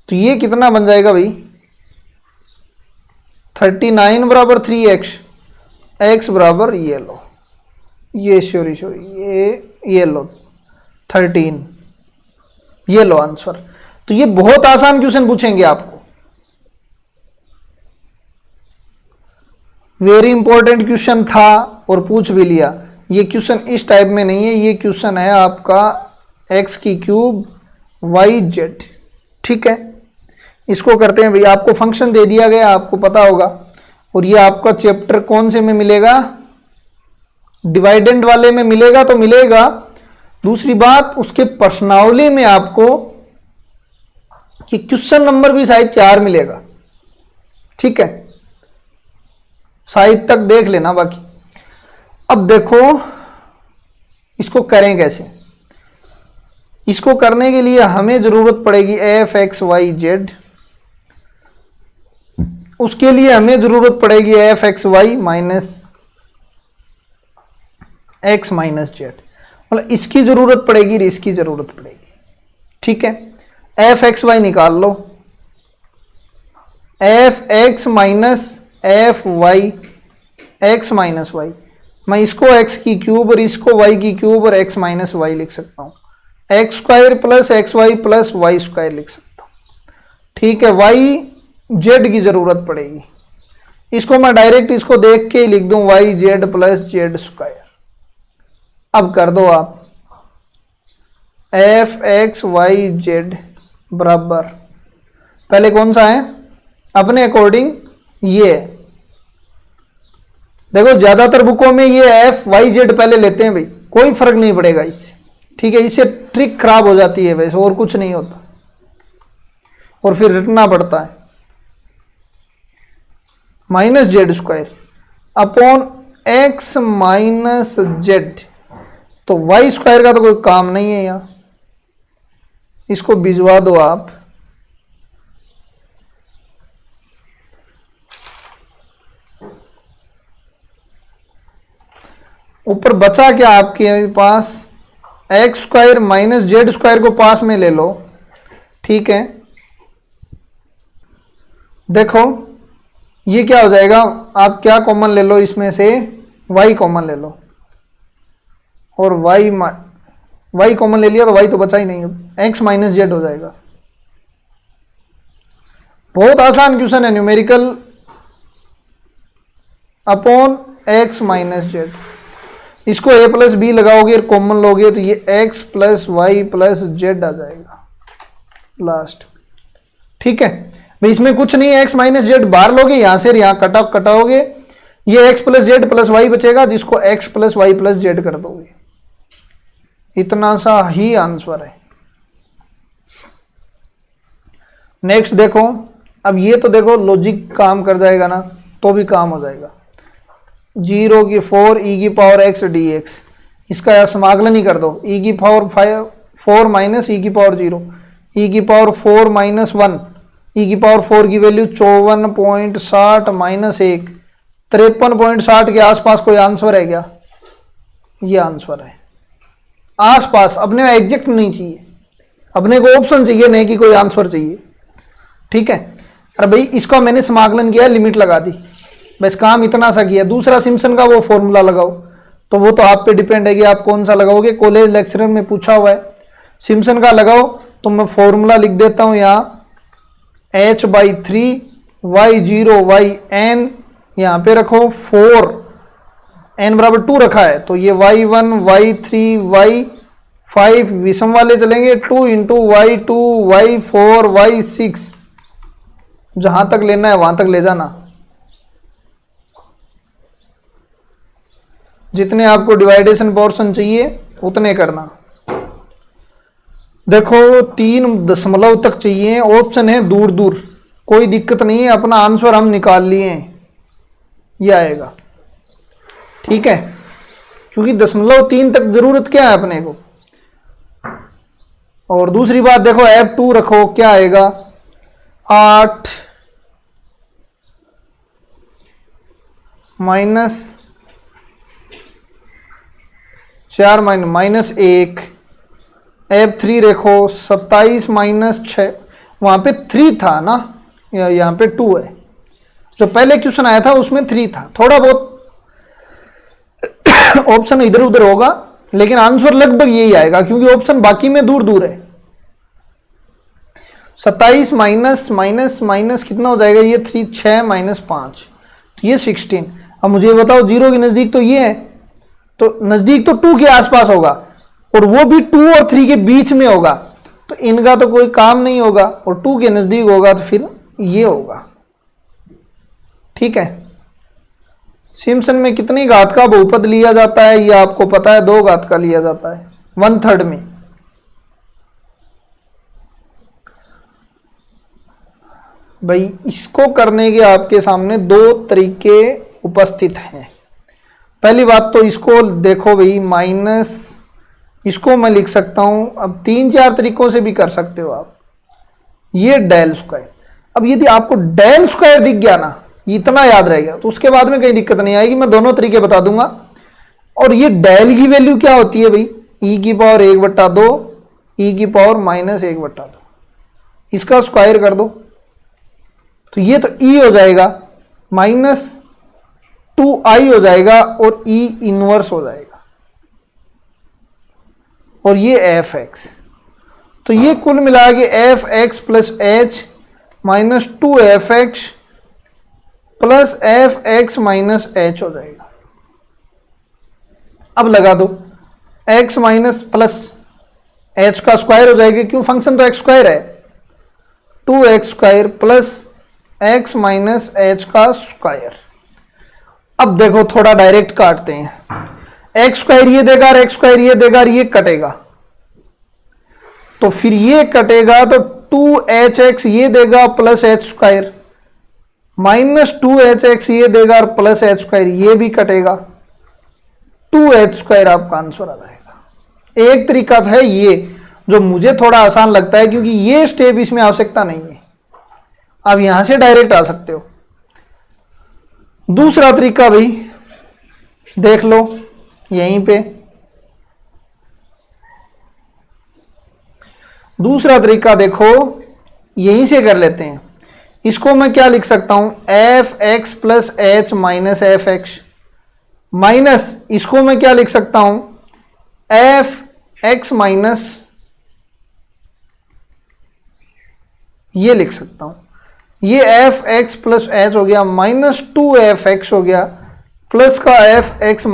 तो ये कितना बन जाएगा भाई? 39 बराबर 3x, x बराबर ये लो, ये सॉरी ये लो 13, ये लो आंसर। तो ये बहुत आसान क्वेश्चन पूछेंगे आपको, वेरी इंपॉर्टेंट क्वेश्चन था और पूछ भी लिया। ये क्वेश्चन इस टाइप में नहीं है, ये क्वेश्चन है आपका x की क्यूब वाई जेड। ठीक है, इसको करते हैं भाई। आपको फंक्शन दे दिया गया, आपको पता होगा, और ये आपका चैप्टर कौन से में मिलेगा? डिवाइडेंड वाले में मिलेगा तो मिलेगा। दूसरी बात, उसके प्रश्नावली में आपको कि क्वेश्चन नंबर भी शायद 4 मिलेगा। ठीक है, शायद तक देख लेना बाकी। अब देखो इसको करें कैसे। इसको करने के लिए हमें जरूरत पड़ेगी एफ एक्स वाई जेड, उसके लिए हमें जरूरत पड़ेगी F X Y minus X minus Z, मतलब इसकी जरूरत पड़ेगी, इसकी जरूरत पड़ेगी। ठीक है, एफ एक्स वाई निकाल लो, F X minus F Y X minus Y, मैं इसको एक्स की क्यूब और इसको वाई की क्यूब और एक्स माइनस वाई लिख सकता हूँ। X square plus X Y plus Y square लिख सकता हूँ। ठीक है, वाई जेड की जरूरत पड़ेगी, इसको मैं डायरेक्ट इसको देख के ही लिख दूं Y Z plus Z square. अब कर दो आप, एफ एक्स वाई जेड बराबर, पहले कौन सा है अपने अकॉर्डिंग, ये देखो ज्यादातर बुकों में ये एफ वाई जेड पहले लेते हैं भाई, कोई फर्क नहीं पड़ेगा इससे। ठीक है, इससे ट्रिक खराब हो जाती है वैसे, और कुछ नहीं होता, और फिर रटना पड़ता है। Minus Z square upon x minus Z, तो वाई स्क्वायर का तो कोई काम नहीं है यहां, इसको भिजवा दो आप। ऊपर बचा क्या आपके पास? X square minus Z square को पास में ले लो। ठीक है, देखो ये क्या हो जाएगा, आप क्या कॉमन ले लो इसमें से, y कॉमन ले लो, और y कॉमन ले लिया तो y तो बचा ही नहीं, x माइनस जेड हो जाएगा। बहुत आसान क्वेश्चन है, numerical upon x minus Z, इसको a प्लस बी लगाओगे और कॉमन लोगे तो ये x plus Y plus Z आ जाएगा लास्ट। ठीक है भाई, इसमें कुछ नहीं है, x माइनस जेड बाहर लोगे, यहां से यहां कटाओगे, ये x plus Z plus Y बचेगा, जिसको x plus Y plus Z कर दोगे। इतना सा ही आंसर है। नेक्स्ट देखो, अब ये तो देखो लॉजिक काम कर जाएगा ना, तो भी काम हो जाएगा। 0 की 4 e की पावर x dx, इसका यार समाकलन ही कर दो, e की पावर 4 माइनस e की पावर 0, e की पावर 4 माइनस 1, e की पावर 4 की वैल्यू 54.60 माइनस 1, 53.60 के आसपास कोई आंसर है क्या? ये आंसर है आसपास, अपने एग्जैक्ट नहीं चाहिए, अपने को ऑप्शन चाहिए, नहीं कि कोई आंसर चाहिए। ठीक है, अरे भाई इसका मैंने समाकलन किया, लिमिट लगा दी, बस काम इतना सा किया। दूसरा सिम्पसन का वो फॉर्मूला लगाओ, तो वो तो आप पे डिपेंड है कि आप कौन सा लगाओगे, कॉलेज लेक्चरर में पूछा हुआ है। सिम्पसन का लगाओ तो मैं फॉर्मूला लिख देता हूं यहाँ, h/3 y0 yn, यहाँ पे रखो 4, n बराबर 2 रखा है, तो ये y1 y3 y5 विषम वाले चलेंगे, 2 इंटू y2 y4 y6, जहां तक लेना है वहां तक ले जाना, जितने आपको डिवाइडेशन पोर्शन चाहिए उतने करना। देखो 3 दशमलव तक चाहिए, ऑप्शन है दूर दूर, कोई दिक्कत नहीं है, अपना आंसर हम निकाल लिए हैं, ये आएगा। ठीक है, क्योंकि 0.3 तक जरूरत क्या है अपने को। और दूसरी बात देखो F2 रखो, क्या आएगा 8 माइनस 4 माइनस 1, F3 रखो 27 माइनस 6, वहां पे 3 था ना, यहां पे 2 है। जो पहले क्वेश्चन आया था उसमें 3 था, थोड़ा बहुत ऑप्शन इधर उधर होगा, लेकिन आंसर लगभग यही आएगा क्योंकि ऑप्शन बाकी में दूर दूर है। 27 माइनस माइनस माइनस कितना हो जाएगा, ये 3, 6 माइनस 5, तो ये 16। अब मुझे बताओ 0 के नजदीक तो ये है, तो नजदीक तो 2 के आसपास होगा, और वो भी 2 और 3 के बीच में होगा, तो इनका तो कोई काम नहीं होगा, और 2 के नजदीक होगा तो फिर ये होगा। ठीक है, सिम्पसन में कितनी घात का बहुपद लिया जाता है ये आपको पता है, 2 घात का लिया जाता है 1/3 में। भाई इसको करने के आपके सामने 2 तरीके उपस्थित हैं। पहली बात तो इसको देखो भाई, माइनस इसको मैं लिख सकता हूं, अब 3-4 तरीकों से भी कर सकते हो आप। ये डेल स्क्वायर, अब यदि आपको डेल स्क्वायर दिख गया ना, इतना याद रह गया, तो उसके बाद में कहीं दिक्कत नहीं आएगी, मैं दोनों तरीके बता दूंगा। और ये डेल की वैल्यू क्या होती है भाई, e⁻1/2 e⁻−1/2, इसका स्क्वायर कर दो, तो ये तो e हो जाएगा -2i हो जाएगा, और e इनवर्स हो जाएगा, और ये f(x), तो ये कुल मिला के f(x + h -2f(x + f(x - h) हो जाएगा। अब लगा दो, x माइनस प्लस h का स्क्वायर हो जाएगा, क्यों, फंक्शन तो x स्क्वायर है, 2x² + x - h का स्क्वायर। अब देखो थोड़ा डायरेक्ट काटते हैं, x² ये देगा और x² ये देगा और ये कटेगा, तो फिर ये कटेगा तो 2hx ये देगा प्लस h² -2hx ये देगा और प्लस h², ये भी कटेगा, 2h² आपका आंसर आ जाएगा। एक तरीका है ये, जो मुझे थोड़ा आसान लगता है क्योंकि ये स्टेप इसमें आवश्यकता नहीं है, आप यहां से डायरेक्ट आ सकते हो। दूसरा तरीका भाई देख लो यहीं पे, दूसरा तरीका देखो यहीं से कर लेते हैं। इसको मैं क्या लिख सकता हूं, f(x + h - f(x) माइनस, इसको मैं क्या लिख सकता हूं, f(x - ये लिख सकता हूं, ये f(x + h हो गया, -2f(x) हो गया, प्लस का f(x -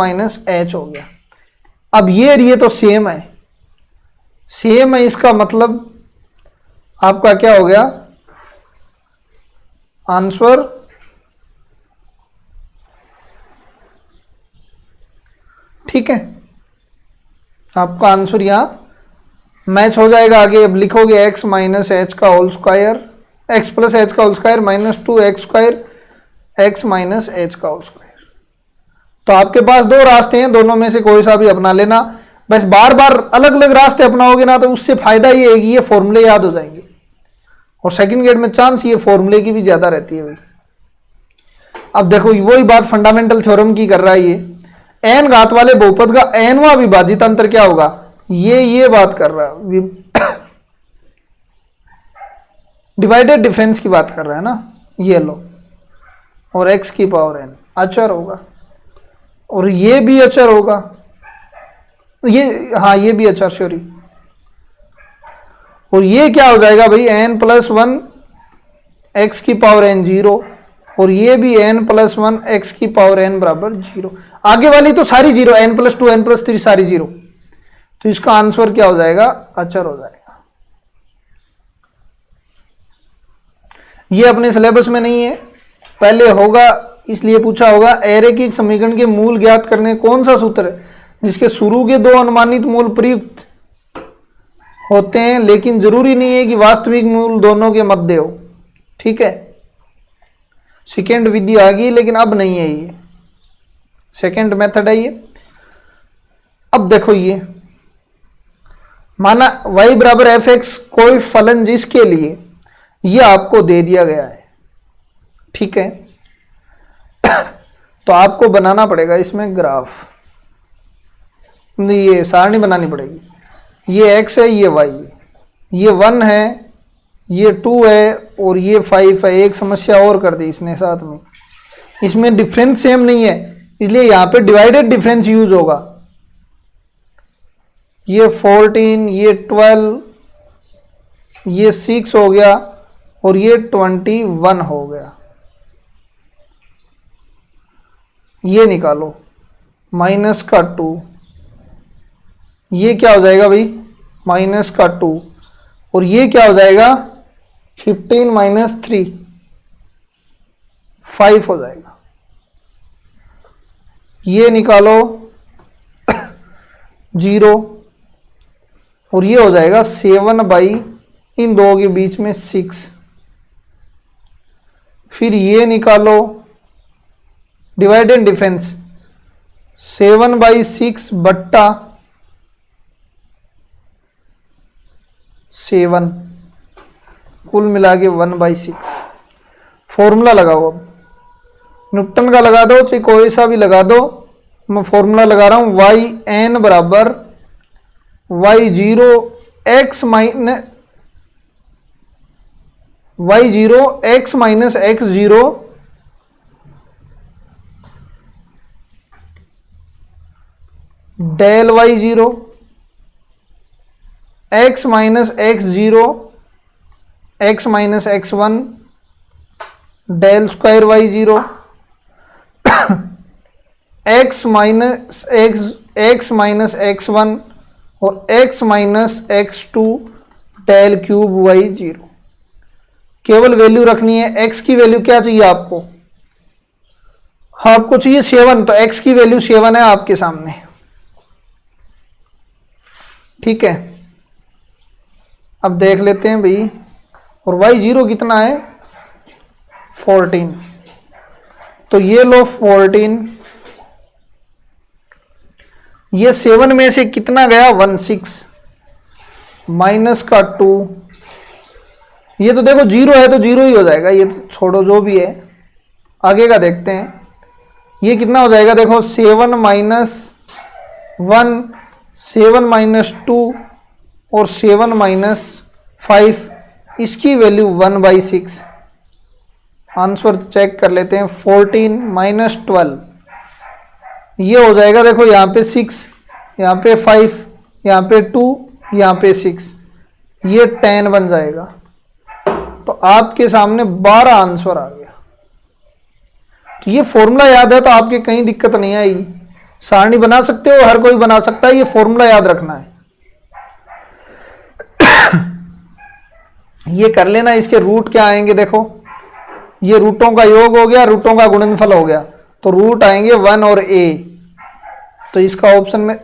h) हो गया। अब ये तो सेम है, सेम है, इसका मतलब आपका क्या हो गया आंसर, ठीक है, आपका आंसर यहां मैच हो जाएगा। आगे अब लिखोगे x - h का होल स्क्वायर, x + h का whole square -2x² x - h का होल स्क्वायर। तो आपके पास 2 रास्ते हैं, दोनों में से कोई सा भी अपना लेना, बस बार बार अलग अलग रास्ते अपनाओगे ना तो उससे फायदा ये है कि ये फॉर्मूले याद हो जाएंगे, और सेकंड ग्रेड में चांस ये फॉर्मूले की भी ज्यादा रहती है भाई। अब देखो वही बात फंडामेंटल थ्योरम की कर रहा है ये, n घात वाले बहुपद का nवां विभाजित अंतर क्या होगा, ये बात कर रहा है, डिवाइडेड डिफरेंस की बात कर रहा है ना, ये लो, और x की पावर n अचर होगा, और ये भी अचर होगा, ये हाँ ये भी अचर सॉरी, और ये क्या हो जाएगा भाई n + 1 x की पावर n 0, और ये भी n + 1 x की पावर n = 0, आगे वाली तो सारी 0, n + 2 n + 3 सारी 0, तो इसका आंसर क्या हो जाएगा, अचर हो जाएगा। ये अपने सिलेबस में नहीं है, पहले होगा, इसलिए पूछा होगा एरेखिक समीकरण के मूल ज्ञात करने कौन सा सूत्र है जिसके शुरू के 2 अनुमानित मूल प्रयुक्त होते हैं, लेकिन जरूरी नहीं है कि वास्तविक मूल दोनों के मध्य हो, ठीक है, सेकेंड विधि आ गई लेकिन अब नहीं है ये। सेकेंड मेथड है ये। अब देखो ये माना y बराबर एफ एक्स कोई फलन जिसके लिए ये आपको दे दिया गया है, ठीक है। तो आपको बनाना पड़ेगा इसमें ग्राफ, ये सारणी बनानी पड़ेगी। ये x है, ये y है, ये 1 है, ये 2 है और ये 5 है। एक समस्या और कर दी इसने साथ में, इसमें डिफरेंस सेम नहीं है इसलिए यहाँ पे डिवाइडेड डिफरेंस यूज होगा। ये 14, ये 12, ये 6 हो गया और ये 21 हो गया। ये निकालो माइनस का 2, ये क्या हो जाएगा भाई माइनस का 2 और ये क्या हो जाएगा 15 माइनस 3 5 हो जाएगा। ये निकालो 0 और ये हो जाएगा 7 बाई इन दो के बीच में 6। फिर ये निकालो डिवाइडेड डिफरेंस 7 बाई 6 बट्टा 7 कुल मिला के 1 बाई 6। फॉर्मूला लगाओ, अब न्यूटन का लगा दो चाहे कोई सा भी लगा दो। मैं फॉर्मूला लगा रहा हूं वाई एन बराबर y0 x minus y0 x minus x0 del y0 x minus x0 x minus x1 del square y0 x minus x minus x1 और x minus x2 del cube y0। केवल value रखनी है। x की value क्या चाहिए आपको? आपको चाहिए 7, तो x की वैल्यू 7 है आपके सामने, ठीक है। अब देख लेते हैं भाई, और y0 कितना है 14, तो ये लो 14, ये 7 में से कितना गया 16 माइनस का 2, ये तो देखो 0 है तो 0 ही हो जाएगा, ये तो छोड़ो जो भी है, आगे का देखते हैं। ये कितना हो जाएगा देखो 7 माइनस 1, 7 माइनस 2 और 7 माइनस 5, इसकी वैल्यू 1 बाई 6। आंसर चेक कर लेते हैं 14 माइनस 12, ये हो जाएगा देखो यहाँ पे 6, यहाँ पे 5, यहाँ पे 2, यहाँ पे 6, ये 10 बन जाएगा। तो आपके सामने 12 आंसर आ गया। तो ये फॉर्मूला याद है तो आपके कहीं दिक्कत नहीं आएगी, सारणी बना सकते हो, हर कोई बना सकता है, ये फॉर्मूला याद रखना है। ये कर लेना, इसके रूट क्या आएंगे देखो, ये रूटों का योग हो गया, रूटों का गुणनफल हो गया, तो रूट आएंगे 1 और a। तो इसका ऑप्शन में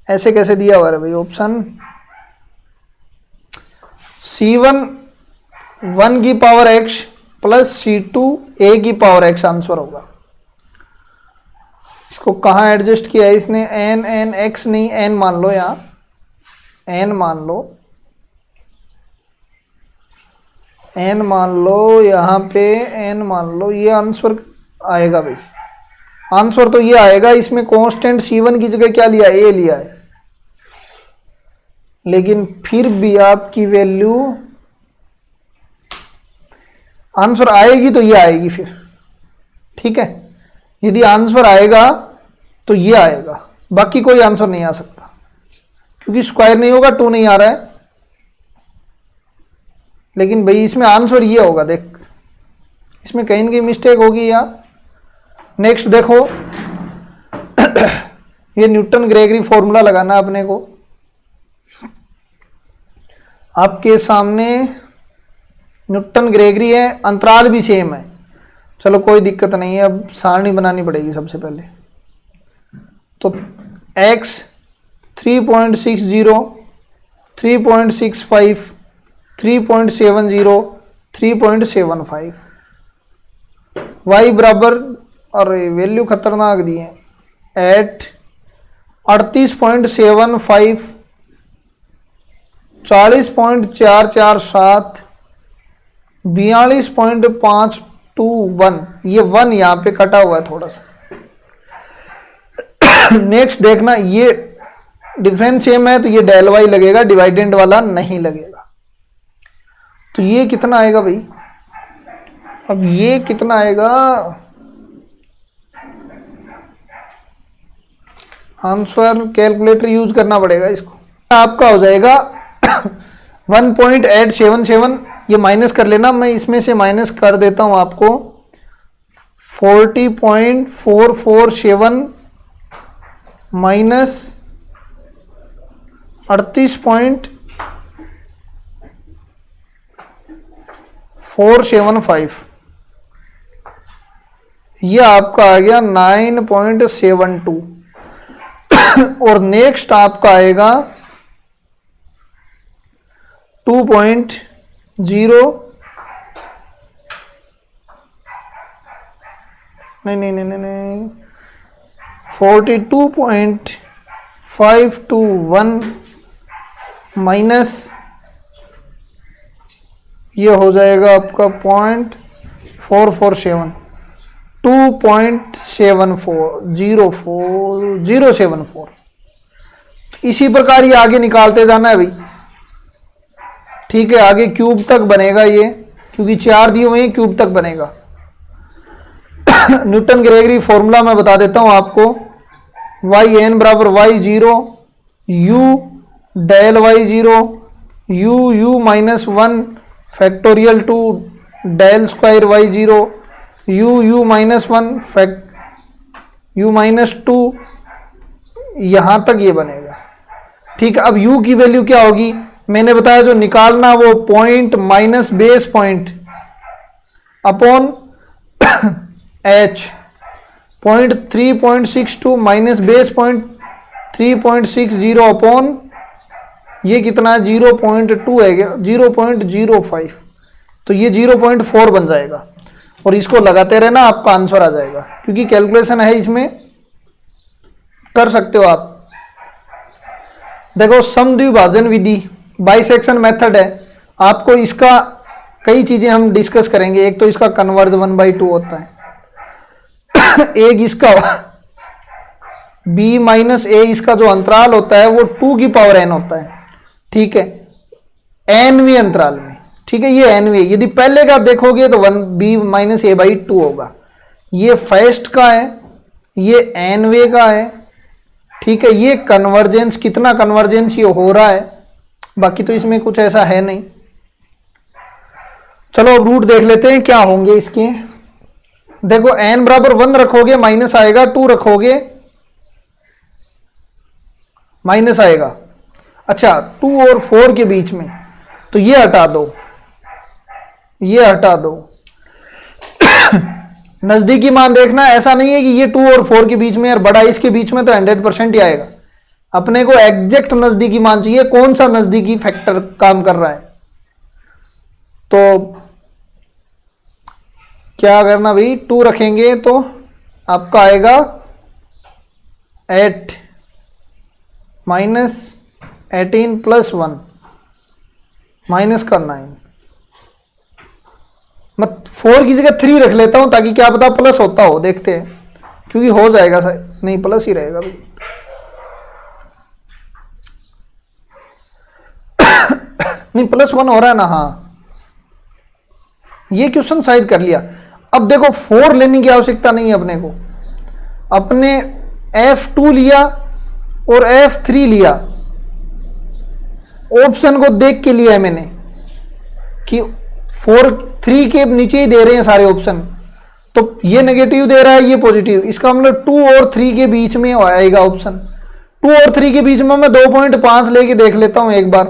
ऐसे कैसे दिया हुआ है भाई, ऑप्शन C1 1 की power x plus C2 a की पावर x आंसर होगा। इसको कहाँ एडजस्ट किया है इसने, n x नहीं n मान लो, यहाँ n मान लो, n मान लो, यहाँ पे n मान लो, ये आंसर आएगा भाई। आंसर तो ये आएगा, इसमें कांस्टेंट C1 की जगह क्या लिया है, a लिया है, लेकिन फिर भी आपकी वैल्यू आंसर आएगी तो ये आएगी फिर, ठीक है। यदि आंसर आएगा तो ये आएगा, बाकी कोई आंसर नहीं आ सकता, क्योंकि स्क्वायर नहीं होगा, 2 नहीं आ रहा है। लेकिन भाई इसमें आंसर ये होगा, देख इसमें कहीं ना कहीं मिस्टेक होगी यहाँ। नेक्स्ट देखो, ये न्यूटन ग्रेगरी फॉर्मूला लगाना अपने को। आपके सामने न्यूटन ग्रेगरी है, अंतराल भी सेम है, चलो कोई दिक्कत नहीं है। अब सारणी बनानी पड़ेगी सबसे पहले। तो x 3.60, 3.65, 3.70, 3.75, y बराबर अरे वैल्यू खतरनाक दी है। एट 38.75, 40.447, 42.521, ये 1 यहाँ पे कटा हुआ है थोड़ा सा। नेक्स्ट देखना, ये डिफरेंस सेम है तो ये डेल वाई लगेगा, डिवाइडेंड वाला नहीं लगेगा। तो ये कितना आएगा भाई? अब ये कितना आएगा? आंसर कैलकुलेटर यूज करना पड़ेगा इसको। आपका हो जाएगा 1.877, ये माइनस कर लेना, मैं इसमें से माइनस कर देता हूं आपको। 40.447 माइनस 38.475, ये आपका आ गया 9.72। और नेक्स्ट आपका आएगा 2.0, नहीं 42.521 माइनस ये हो जाएगा आपका 0.447, 2.7404074। इसी प्रकार ये आगे निकालते जाना है भाई, ठीक है। आगे क्यूब तक बनेगा ये, क्योंकि 4 दिए हुए हैं, क्यूब तक बनेगा। न्यूटन ग्रेगरी फॉर्मूला मैं बता देता हूं आपको। वाई एन बराबर Y zero U del Y zero U minus 1 factorial 2 del square Y zero U minus 1 U minus 2, यहां तक ये बनेगा, ठीक है। अब u की वैल्यू क्या होगी? मैंने बताया जो निकालना वो point minus base point upon h, point 3.62 minus base point 3.60 upon ये कितना है 0.2 है, 0.05, तो ये 0.4 बन जाएगा। और इसको लगाते रहना, आपका आंसर आ जाएगा, क्योंकि कैलकुलेशन है इसमें, कर सकते हो आप। देखो समद्विभाजन विधि बाइसेक्शन मेथड है, आपको इसका कई चीजें हम डिस्कस करेंगे। एक तो इसका कन्वर्ज 1/2 होता है, एक इसका b माइनस ए, इसका जो अंतराल होता है वो 2 की पावर n होता है, ठीक है, nवें अंतराल में, ठीक है। ये nवें, यदि पहले का देखोगे तो 1b माइनस ए बाई 2 होगा। ये फर्स्ट का है, ये nवें का है, ठीक है। ये कन्वर्जेंस, कितना कन्वर्जेंस ये हो रहा है, बाकी तो इसमें कुछ ऐसा है नहीं। चलो अब रूट देख लेते हैं क्या होंगे इसके। देखो n बराबर 1 रखोगे माइनस आएगा, 2 रखोगे माइनस आएगा। अच्छा 2 और 4 के बीच में, तो ये हटा दो, ये हटा दो। नजदीकी मान देखना, ऐसा नहीं है कि ये 2 और 4 के बीच में और बड़ा इसके बीच में, तो 100% ही आएगा। अपने को एग्जैक्ट नजदीकी मान चाहिए, कौन सा नजदीकी फैक्टर काम कर रहा है। तो क्या करना भाई, 2 रखेंगे तो आपका आएगा 8 माइनस 18 प्लस 1 माइनस का 9, मैं 4 की जगह 3 रख लेता हूं ताकि क्या पता प्लस होता हो, देखते हैं, क्योंकि हो जाएगा सर, नहीं प्लस ही रहेगा भाई। नहीं प्लस 1 हो रहा है ना, हाँ ये क्वेश्चन साइड कर लिया। अब देखो 4 लेने की आवश्यकता नहीं है अपने को, अपने F2 लिया और F3 लिया, ऑप्शन को देख के लिया है मैंने कि 3 के नीचे ही दे रहे हैं सारे ऑप्शन, तो ये नेगेटिव दे रहा है, ये पॉजिटिव, इसका मतलब 2 और 3 के बीच में आएगा ऑप्शन। 2 और 3 के बीच में मैं 2.5 लेके देख लेता हूं एक बार,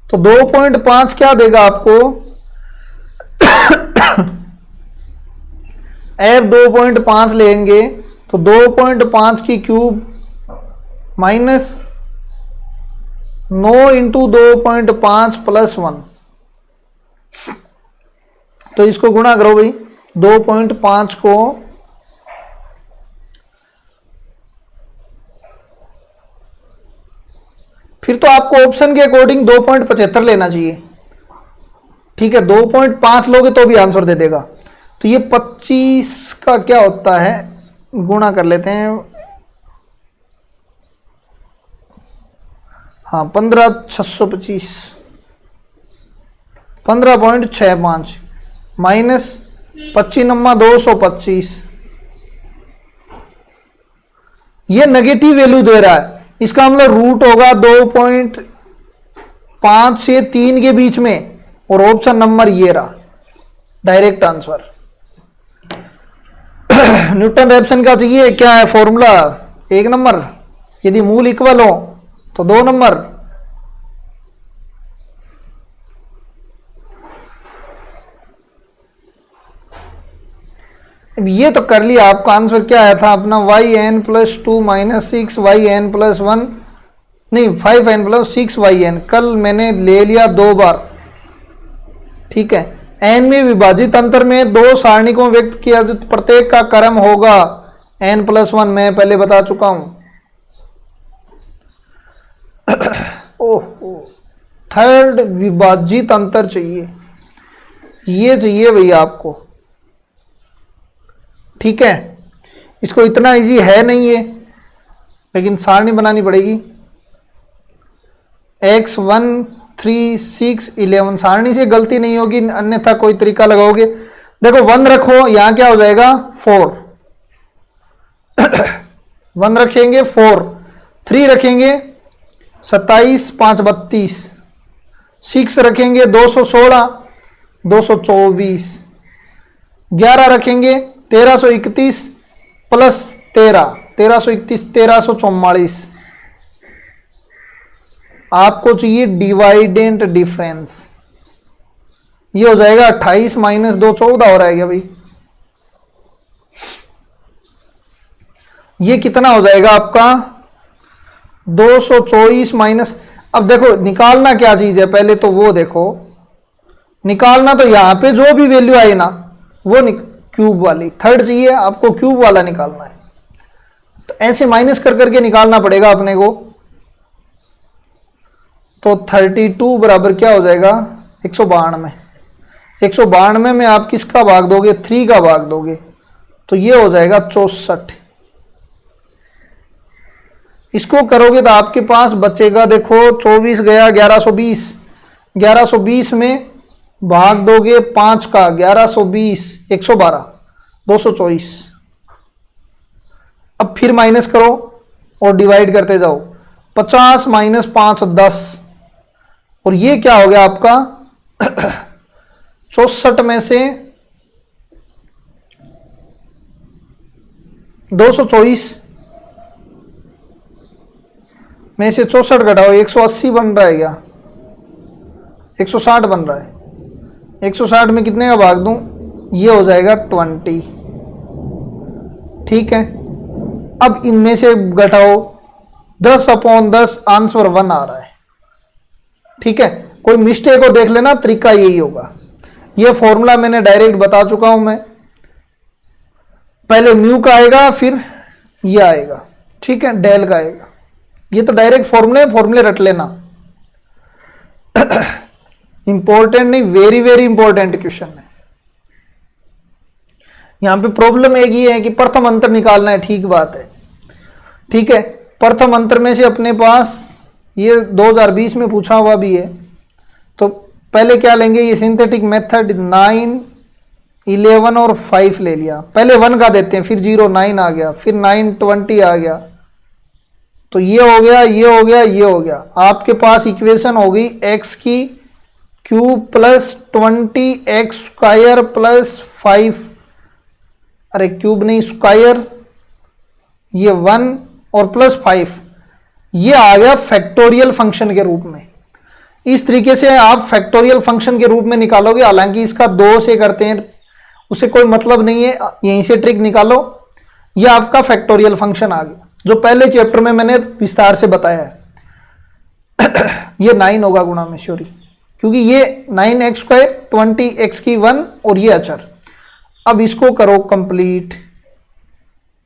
तो 2.5 क्या देगा आपको, F 2.5 लेंगे तो 2.5 की क्यूब माइनस 9 इंटू 2.5 प्लस 1, तो इसको गुणा करो भाई, 2.5 को फिर तो आपको ऑप्शन के अकॉर्डिंग 2.75 लेना चाहिए। ठीक है, 2.5 लोगे तो भी आंसर दे देगा। तो ये 25 का क्या होता है, गुणा कर लेते हैं। हाँ, 15,625, 15.65 माइनस 25 नम्मा 225। ये नेगेटिव वैल्यू दे रहा है, इसका मतलब रूट होगा 2.5 से 3 के बीच में, और ऑप्शन नंबर ये रहा डायरेक्ट आंसर। न्यूटन रैप्सन का चाहिए, क्या है फॉर्मूला? 1 नंबर, यदि मूल इक्वल हो तो 2 नंबर। अब ये तो कर लिया, आपका आंसर क्या आया था अपना? yn+2 - 6yn+1, नहीं 5n + 6yn। कल मैंने ले लिया 2 बार। ठीक है, n में विभाजित अंतर में 2 सारणी को व्यक्त किया, तो प्रत्येक का क्रम होगा n+1, मैं पहले बता चुका हूं। ओह, थर्ड विभाजित अंतर चाहिए, ये चाहिए भैया आपको। ठीक है, इसको इतना इजी है नहीं है, लेकिन सारणी बनानी पड़ेगी। x1 3 6 11 सारणी से गलती नहीं होगी, अन्यथा कोई तरीका लगाओगे। देखो 1 रखो, यहां क्या हो जाएगा 4, 1 रखेंगे 4, 3 रखेंगे 27 5 32, 6 रखेंगे 216 224, 11 रखेंगे 1331 प्लस 13 1331 1344। आपको चाहिए डिवाइडेंट डिफरेंस, ये हो जाएगा 28 - 2 14 हो रहा है क्या भाई? ये कितना हो जाएगा आपका? 224 माइनस, अब देखो निकालना क्या चीज है, पहले तो वो देखो। निकालना तो यहां पे जो भी वैल्यू आई ना वो क्यूब वाली, थर्ड चाहिए आपको, क्यूब वाला निकालना है। तो ऐसे माइनस कर करके निकालना पड़ेगा अपने को। तो 32 बराबर क्या हो जाएगा? 192। 192 में आप किसका भाग दोगे? 3 का भाग दोगे, तो ये हो जाएगा 64। इसको करोगे तो आपके पास बचेगा, देखो 24 गया 1120, 1120 में भाग दोगे 5 का, 1120 112 224। अब फिर माइनस करो और डिवाइड करते जाओ, 50 - 5 10, और ये क्या हो गया आपका 64 में से 224 में से 64 घटाओ, 180 बन रहा है क्या? 160 बन रहा है। 160 में कितने का भाग दूं? ये हो जाएगा 20। ठीक है, अब इनमें से घटाओ 10/10, आंसर 1 आ रहा है। ठीक है, कोई मिस्टेक हो देख लेना, तरीका यही होगा। ये फॉर्मूला मैंने डायरेक्ट बता चुका हूं मैं, पहले म्यू का आएगा फिर ये आएगा। ठीक है, डेल का आएगा। ये तो डायरेक्ट फॉर्मूले फॉर्मूले रट लेना। इंपॉर्टेंट नहीं, वेरी वेरी इंपॉर्टेंट क्वेश्चन है। यहां पे प्रॉब्लम एक ही है कि प्रथम अंतर निकालना है, ठीक बात है। ठीक है, प्रथम अंतर में से अपने पास ये 2020 में पूछा हुआ भी है, तो पहले क्या लेंगे? ये सिंथेटिक मेथड 9 11 और 5 ले लिया। पहले 1 का देते हैं, फिर 0 9 आ गया, फिर 9 20 आ गया, तो ये हो गया, ये हो गया, ये हो गया। आपके पास इक्वेशन हो गई x की क्यूब प्लस 20x² प्लस 5, अरे क्यूब नहीं स्क्वायर, ये 1 और प्लस 5, ये आ गया फैक्टोरियल फंक्शन के रूप में। इस तरीके से आप फैक्टोरियल फंक्शन के रूप में निकालोगे। हालांकि इसका 2 से करते हैं, उससे कोई मतलब नहीं है, यहीं से ट्रिक निकालो। ये आपका फैक्टोरियल फंक्शन आ गया, जो पहले चैप्टर में मैंने विस्तार से बताया है। ये 9 होगा गुणा में श्योरी, क्योंकि ये 9x², 20x की 1 और ये अचर। अब इसको करो कंप्लीट,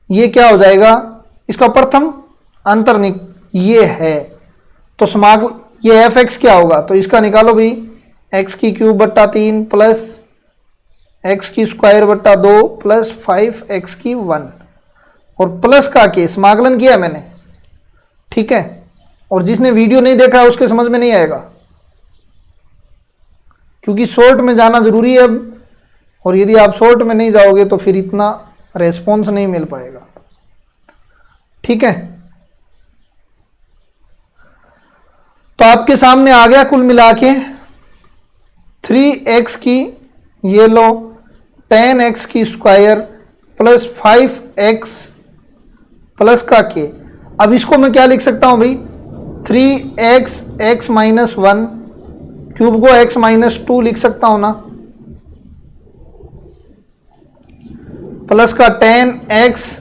ये क्या हो जाएगा? इसका प्रथम अंतर ये है तो ये एफ एक्स क्या होगा, तो इसका निकालो भाई, एक्स की क्यूब बट्टा 3 प्लस एक्स की स्क्वायर बट्टा 2 प्लस 5 एक्स की 1, और प्लस का के समाकलन किया मैंने, ठीक है। और जिसने वीडियो नहीं देखा है उसके समझ में नहीं आएगा, क्योंकि शॉर्ट में जाना जरूरी है अब, और यदि आप शॉर्ट में नहीं जाओगे तो फिर इतना रेस्पॉन्स नहीं मिल पाएगा, ठीक है। तो आपके सामने आ गया कुल मिला के 3x की, ये लो 10x की स्क्वायर प्लस 5x प्लस का के। अब इसको मैं क्या लिख सकता हूं भाई, 3x x माइनस 1 क्यूब को x माइनस 2 लिख सकता हूं ना, प्लस का 10x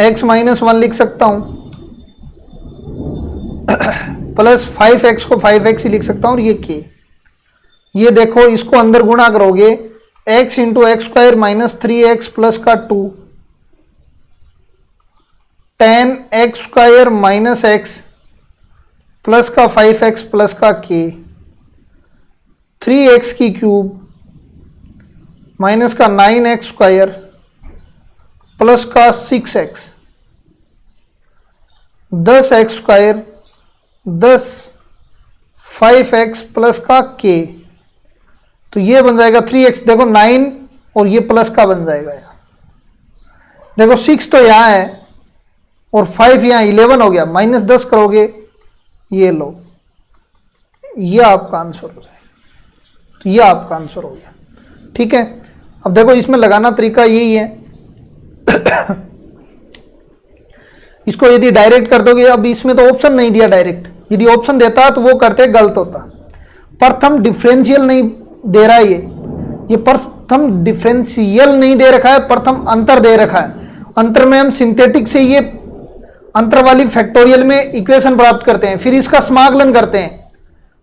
x माइनस 1 लिख सकता हूं, प्लस 5x को 5x ही लिख सकता हूं, और ये के। ये देखो इसको अंदर गुणा करोगे, x into x square minus 3x plus का 2, 10x square minus x plus का 5x प्लस का k, 3x की क्यूब माइनस का 9x स्क्वायर प्लस का 6x, 10x square 10 5x plus का k, तो ये बन जाएगा 3x, देखो 9 और ये प्लस का बन जाएगा यार, देखो 6 तो यहाँ है और 5 यहाँ 11 हो गया, माइनस 10 करोगे, ये लो, ये आपका आंसर हो जाएगा, तो ये आपका आंसर हो गया, ठीक है। अब देखो इसमें लगाना तरीका यही है इसको यदि डायरेक्ट कर दोगे, अब इसमें तो ऑप्शन नहीं दिया डायरेक्ट, यदि ऑप्शन देता तो वो करते गलत होता। प्रथम डिफरेंशियल नहीं दे रहा है, ये प्रथम डिफरेंशियल नहीं दे रखा है, प्रथम अंतर दे रखा है। अंतर में हम सिंथेटिक से ये अंतर वाली फैक्टोरियल में इक्वेशन प्राप्त करते हैं, फिर इसका समाकलन करते हैं,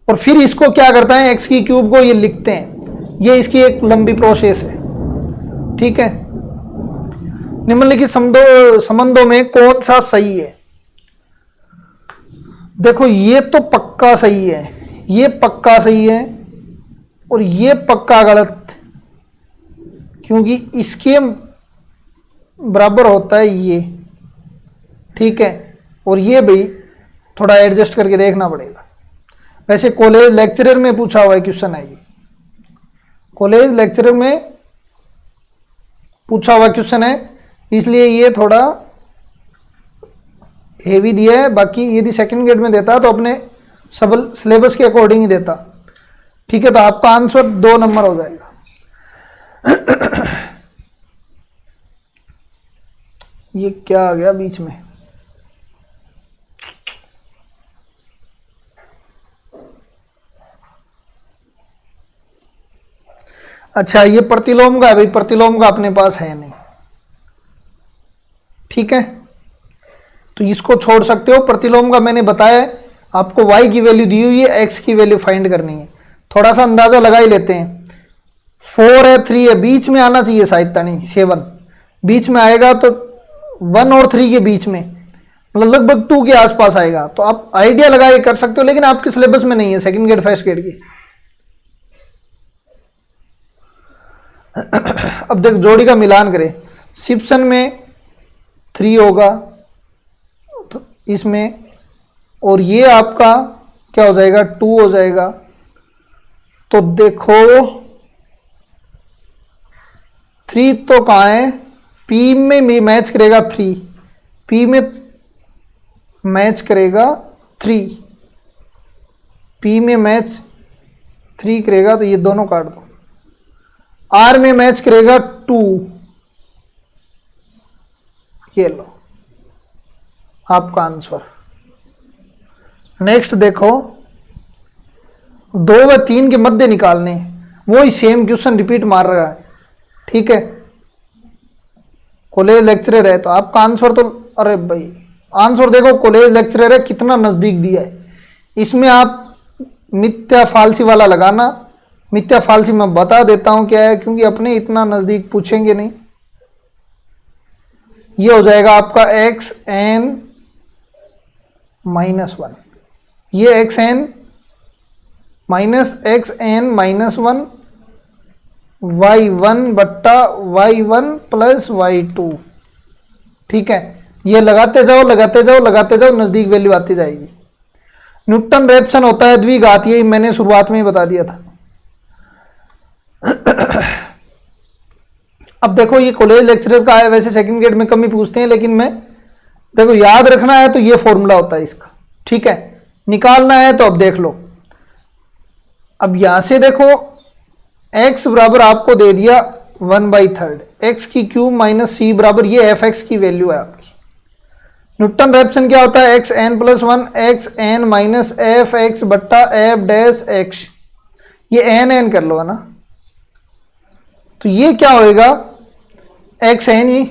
और फिर इसको क्या करता है, एक्स की क्यूब को ये लिखते हैं। ये इसकी एक लंबी प्रोसेस है, ठीक है। निम्नलिखित संबंधों में कौन सा सही है, देखो ये तो पक्का सही है, ये पक्का सही है, और ये पक्का गलत, क्योंकि इसके बराबर होता है ये, ठीक है। और ये भी थोड़ा एडजस्ट करके देखना पड़ेगा। वैसे कॉलेज लेक्चरर में पूछा हुआ है क्वेश्चन है, ये कॉलेज लेक्चरर में पूछा हुआ क्वेश्चन है, इसलिए ये थोड़ा हेवी दिया है। बाकी यदि सेकंड ग्रेड में देता तो अपने सब सिलेबस के अकॉर्डिंग ही देता, ठीक है। तो आपका आंसर 2 नंबर हो जाएगा ये क्या आ गया बीच में, अच्छा ये प्रतिलोम का है भाई, प्रतिलोम का अपने पास है नहीं, ठीक है। तो इसको छोड़ सकते हो। प्रतिलोम का मैंने बताया आपको, y की वैल्यू दी हुई है, x की वैल्यू फाइंड करनी है। थोड़ा सा अंदाजा लगा ही लेते हैं, 4 है 3 है, बीच में आना चाहिए शायद, नहीं 7 बीच में आएगा, तो 1 और 3 के बीच में, मतलब लगभग 2 के आसपास आएगा। तो आप आइडिया लगा के कर सकते हो, लेकिन आपके सिलेबस में नहीं है सेकंड ग्रेड फर्स्ट ग्रेड की। अब देख जोड़ी का मिलान करें, सिप्सन में 3 होगा तो इसमें, और ये आपका क्या हो जाएगा, 2 हो जाएगा। तो देखो 3 तो कहाँ है, P में मैच करेगा 3, P में मैच करेगा 3, P में मैच 3 करेगा, तो ये दोनों काट दो। R में मैच करेगा 2, ये लो आपका आंसर। नेक्स्ट देखो 2 व 3 के मध्य निकालने, वो ही सेम क्वेश्चन रिपीट मार रहा है, ठीक है। कॉलेज लेक्चरर है तो आपका आंसर तो, अरे भाई आंसर देखो कॉलेज लेक्चरर है कितना नजदीक दिया है। इसमें आप मिथ्या फालसी वाला लगाना, मिथ्या फालसी मैं बता देता हूं क्या है, क्योंकि अपने इतना नजदीक पूछेंगे नहीं। ये हो जाएगा आपका xn-1, ये X N minus X N minus one Y one बट्टा Y one plus Y two. ठीक है, ये लगाते जाओ लगाते जाओ लगाते जाओ, नजदीक वैल्यू आती जाएगी। न्यूटन रेप्सन होता है द्विघात, ये मैंने शुरुआत में ही बता दिया था। अब देखो ये कॉलेज लेक्चरर का है, वैसे सेकंड ग्रेड में कम ही पूछते हैं, लेकिन मैं देखो याद रखना है तो ये फॉर्मूला होता है इसका। ठीक है, निकालना है तो अब देख लो। अब यहां से देखो x बराबर आपको दे दिया 1/3 एक्स की क्यूब माइनस सी बराबर ये एफ एक्स की वैल्यू है आपकी। न्यूटन रेप्सन क्या होता है, X N plus one X N minus F X बट्टा एफ डैश एक्स, ये एन एन कर लो है ना, तो ये क्या होएगा एक्स एन ही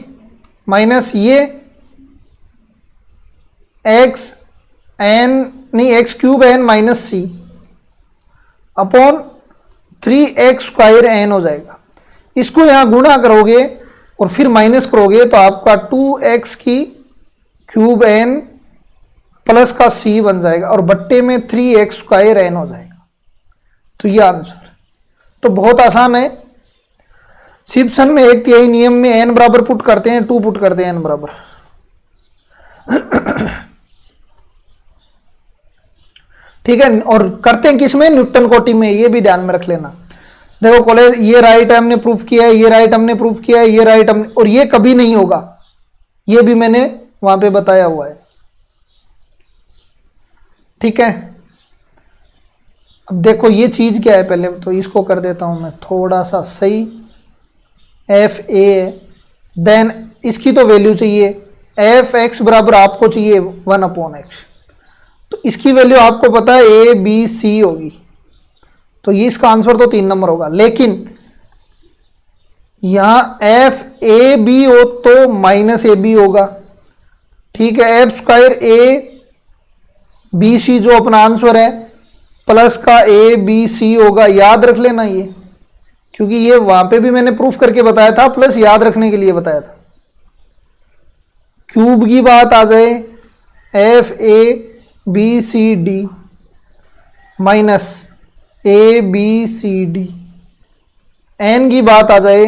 माइनस ये एक्स एन नहीं X cube N minus C upon 3x square N हो जाएगा। इसको यहां गुणा करोगे और फिर माइनस करोगे तो आपका 2x की क्यूब एन प्लस का c बन जाएगा और बट्टे में 3x स्क्वायर एन हो जाएगा। तो ये आंसर तो बहुत आसान है। सिम्पसन में एक तिहाई नियम में n बराबर पुट करते हैं, 2 पुट करते हैं n बराबर। ठीक है, और करते हैं किसमें, न्यूटन कोटि में, ये भी ध्यान में रख लेना। देखो कॉलेज ये राइट हमने प्रूफ किया है, ये राइट हमने प्रूफ किया है, ये राइट हमने, और ये कभी नहीं होगा, ये भी मैंने वहां पे बताया हुआ है। ठीक है, अब देखो ये चीज क्या है, पहले तो इसको कर देता हूं मैं थोड़ा सा सही। एफ ए देन इसकी तो वैल्यू चाहिए, एफ एक्स बराबर आपको चाहिए 1/x, तो इसकी वैल्यू आपको पता है ए बी सी होगी, तो ये इसका आंसर तो 3 नंबर होगा। लेकिन यहां एफ ए बी हो तो माइनस ए बी होगा। ठीक है, F square A B C जो अपना आंसर है प्लस का ए बी सी होगा, याद रख लेना ये, क्योंकि ये वहां पे भी मैंने प्रूफ करके बताया था, प्लस याद रखने के लिए बताया था। क्यूब की बात आ जाए F A B C D minus A B C D, N की बात आ जाए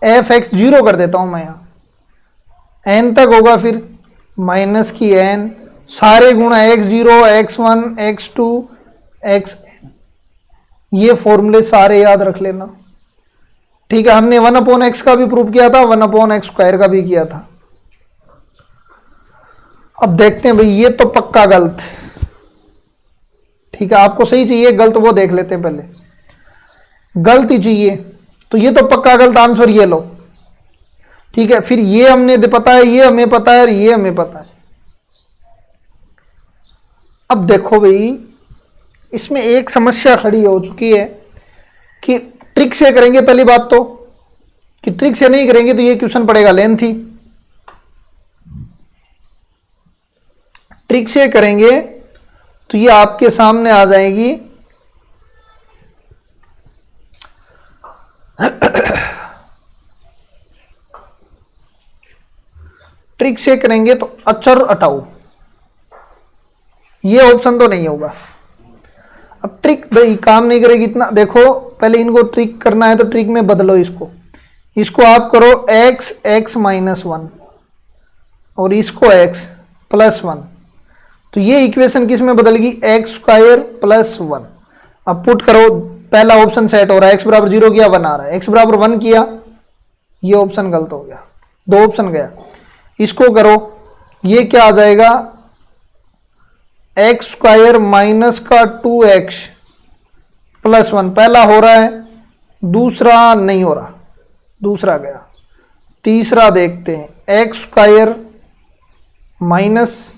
एफ एक्स 0 कर देता हूं मैं यहां, एन तक होगा फिर माइनस की एन सारे गुणा x0 x1 x2 xn, ये फॉर्मूले सारे याद रख लेना। ठीक है, हमने 1/x का भी प्रूव किया था, 1/x स्क्वायर का भी किया था। अब देखते हैं भाई, ये तो पक्का गलत है। ठीक है, आपको सही चाहिए गलत वो देख लेते हैं, पहले गलत ही चाहिए, तो ये तो पक्का गलत आंसर ये लो। ठीक है, फिर ये हमने पता है, ये हमें पता है और ये हमें पता है। अब देखो भाई, इसमें एक समस्या खड़ी हो चुकी है कि ट्रिक से करेंगे, पहली बात तो कि ट्रिक से नहीं करेंगे तो ये क्वेश्चन पड़ेगा लेंथी। ट्रिक से करेंगे तो ये आपके सामने आ जाएगी ट्रिक से करेंगे तो अचर हटाओ, ये ऑप्शन तो नहीं होगा। अब ट्रिक भाई काम नहीं करेगी इतना, देखो पहले इनको ट्रिक करना है तो ट्रिक में बदलो इसको आप करो x x माइनस 1 और इसको x प्लस 1, तो ये इक्वेशन किस में बदल गई, एक्स स्क्वायर प्लस 1। अब पुट करो, पहला ऑप्शन सेट हो रहा है, x बराबर 0 किया 1 आ रहा है, x बराबर 1 किया, ये ऑप्शन गलत हो गया, 2 ऑप्शन गया। इसको करो, ये क्या आ जाएगा, एक्स स्क्वायर माइनस का 2x प्लस 1, पहला हो रहा है, दूसरा नहीं हो रहा, दूसरा गया। तीसरा देखते हैं, एक्स स्क्वायर माइनस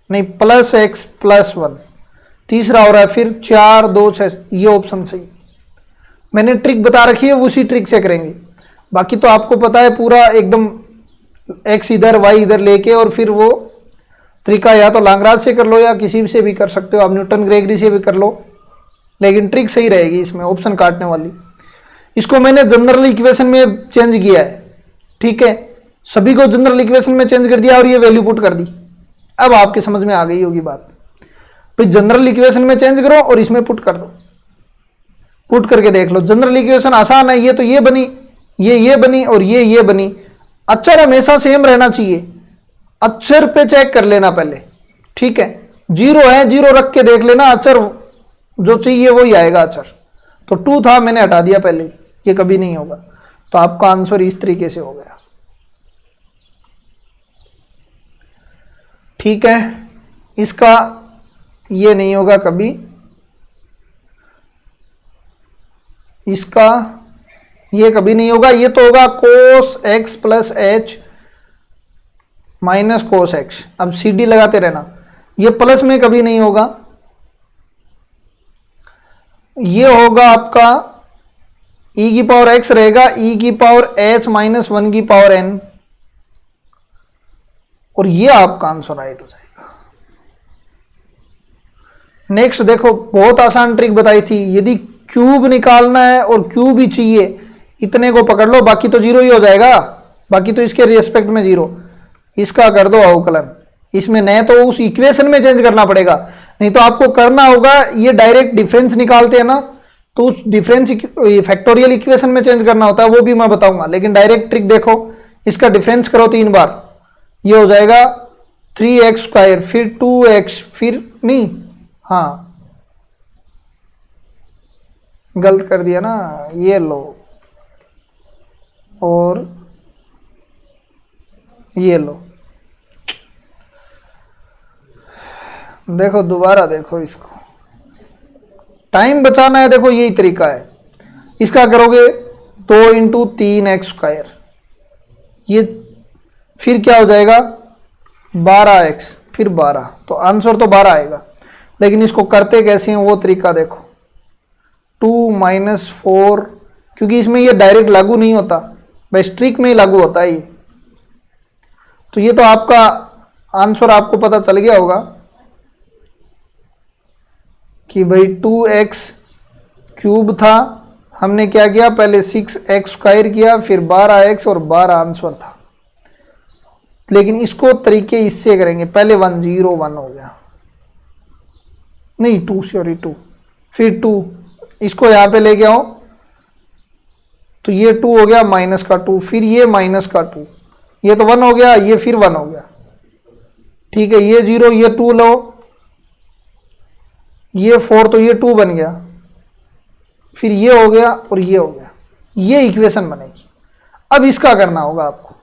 नहीं प्लस x प्लस 1, तीसरा हो रहा है, फिर 4 2 6, ये ऑप्शन सही। मैंने ट्रिक बता रखी है, उसी ट्रिक से करेंगे। बाकी तो आपको पता है पूरा एकदम x इधर y इधर लेके, और फिर वो तरीका या तो लांगराज से कर लो या किसी से भी कर सकते हो आप, न्यूटन ग्रेगरी से भी कर लो, लेकिन ट्रिक सही रहेगी इसमें, ऑप्शन काटने वाली। इसको मैंने जनरल इक्वेशन में चेंज किया है। ठीक है, सभी को जनरल इक्वेशन में चेंज कर दिया और ये वैल्यू पुट कर दी। अब आपकी समझ में आ गई होगी बात। फिर जनरल इक्वेशन में चेंज करो और इसमें पुट कर दो, पुट करके देख लो। जनरल इक्वेशन आसान है, ये तो ये बनी, ये बनी और ये बनी। अक्षर हमेशा सेम रहना चाहिए, अक्षर पे चेक कर लेना पहले, ठीक है। जीरो है, जीरो रख के देख लेना, अक्षर जो चाहिए वही आएगा अक्षर। तो 2 था, मैंने हटा दिया पहले, ये कभी नहीं होगा। तो आपका आंसर इस तरीके से हो गया, ठीक है। इसका ये नहीं होगा कभी, इसका ये कभी नहीं होगा। ये तो होगा cos x plus H minus cos x. अब CD लगाते रहना, ये प्लस में कभी नहीं होगा। ये होगा आपका e की पावर x रहेगा, e की पावर h माइनस 1 की पावर n, और ये आपका आंसर राइट हो जाएगा। नेक्स्ट देखो, बहुत आसान ट्रिक बताई थी। यदि क्यूब निकालना है और क्यूब ही चाहिए, इतने को पकड़ लो, बाकी तो जीरो ही हो जाएगा, बाकी तो इसके रिस्पेक्ट में जीरो। इसका कर दो अवकलन, इसमें न तो उस इक्वेशन में चेंज करना पड़ेगा, नहीं तो आपको करना होगा ये डायरेक्ट डिफरेंस निकालते हैं ना, तो उस डिफरेंस फैक्टोरियल इक्वेशन में चेंज करना होता है, वो भी मैं बताऊंगा। लेकिन डायरेक्ट ट्रिक देखो, इसका डिफरेंस करो 3 बार, ये हो जाएगा 3x², फिर 2x, फिर नहीं, हाँ गलत कर दिया ना, ये लो और ये लो। देखो दोबारा देखो, इसको टाइम बचाना है, देखो यही तरीका है। इसका करोगे 2 × 3x², ये फिर क्या हो जाएगा 12x, फिर 12, तो आंसर तो 12 आएगा। लेकिन इसको करते कैसे हैं वो तरीका देखो, 2 - 4, क्योंकि इसमें ये डायरेक्ट लागू नहीं होता, बस ट्रिक में ही लागू होता है ये। तो ये तो आपका आंसर आपको पता चल गया होगा कि भाई 2x³ था, हमने क्या किया, पहले 6x² किया, फिर 12x और 12 आंसर था। लेकिन इसको तरीके इससे करेंगे, पहले 1 0 1 हो गया, नहीं 2 सॉरी 2, फिर 2, इसको यहां पे लेके आओ तो ये 2 हो गया -2, फिर ये -2, ये तो 1 हो गया, ये फिर 1 हो गया, ठीक है। ये 0, ये 2 लो, ये 4, तो ये 2 बन गया, फिर ये हो गया और ये हो गया, ये इक्वेशन बनेगी। अब इसका करना होगा आपको,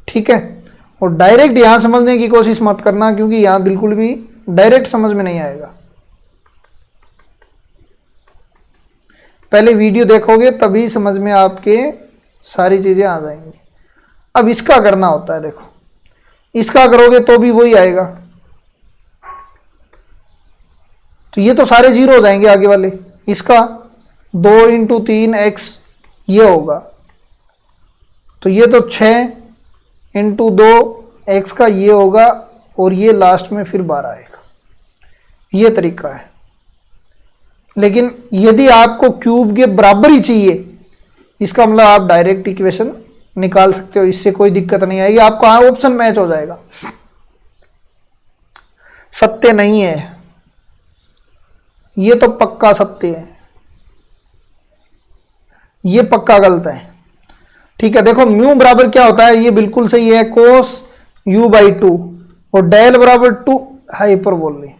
ठीक है। और डायरेक्ट यहां समझने की कोशिश मत करना, क्योंकि यहां बिल्कुल भी डायरेक्ट समझ में नहीं आएगा। पहले वीडियो देखोगे तभी समझ में आपके सारी चीजें आ जाएंगी। अब इसका करना होता है, देखो इसका करोगे तो भी वही आएगा, तो ये तो सारे जीरो हो जाएंगे आगे वाले। इसका 2 × 3x ये होगा, तो ये तो 6 × 2x का ये होगा, और ये लास्ट में फिर 12 आएगा। ये तरीका है। लेकिन यदि आपको क्यूब के बराबर ही चाहिए, इसका मतलब आप डायरेक्ट इक्वेशन निकाल सकते हो, इससे कोई दिक्कत नहीं आएगी, आपको ऑप्शन मैच हो जाएगा। सत्य नहीं है, ये तो पक्का सत्य है, ये पक्का गलत है, ठीक है। देखो म्यू बराबर क्या होता है, ये बिल्कुल सही है, cos u/2, और डेल बराबर 2 हाइपरबोलिक,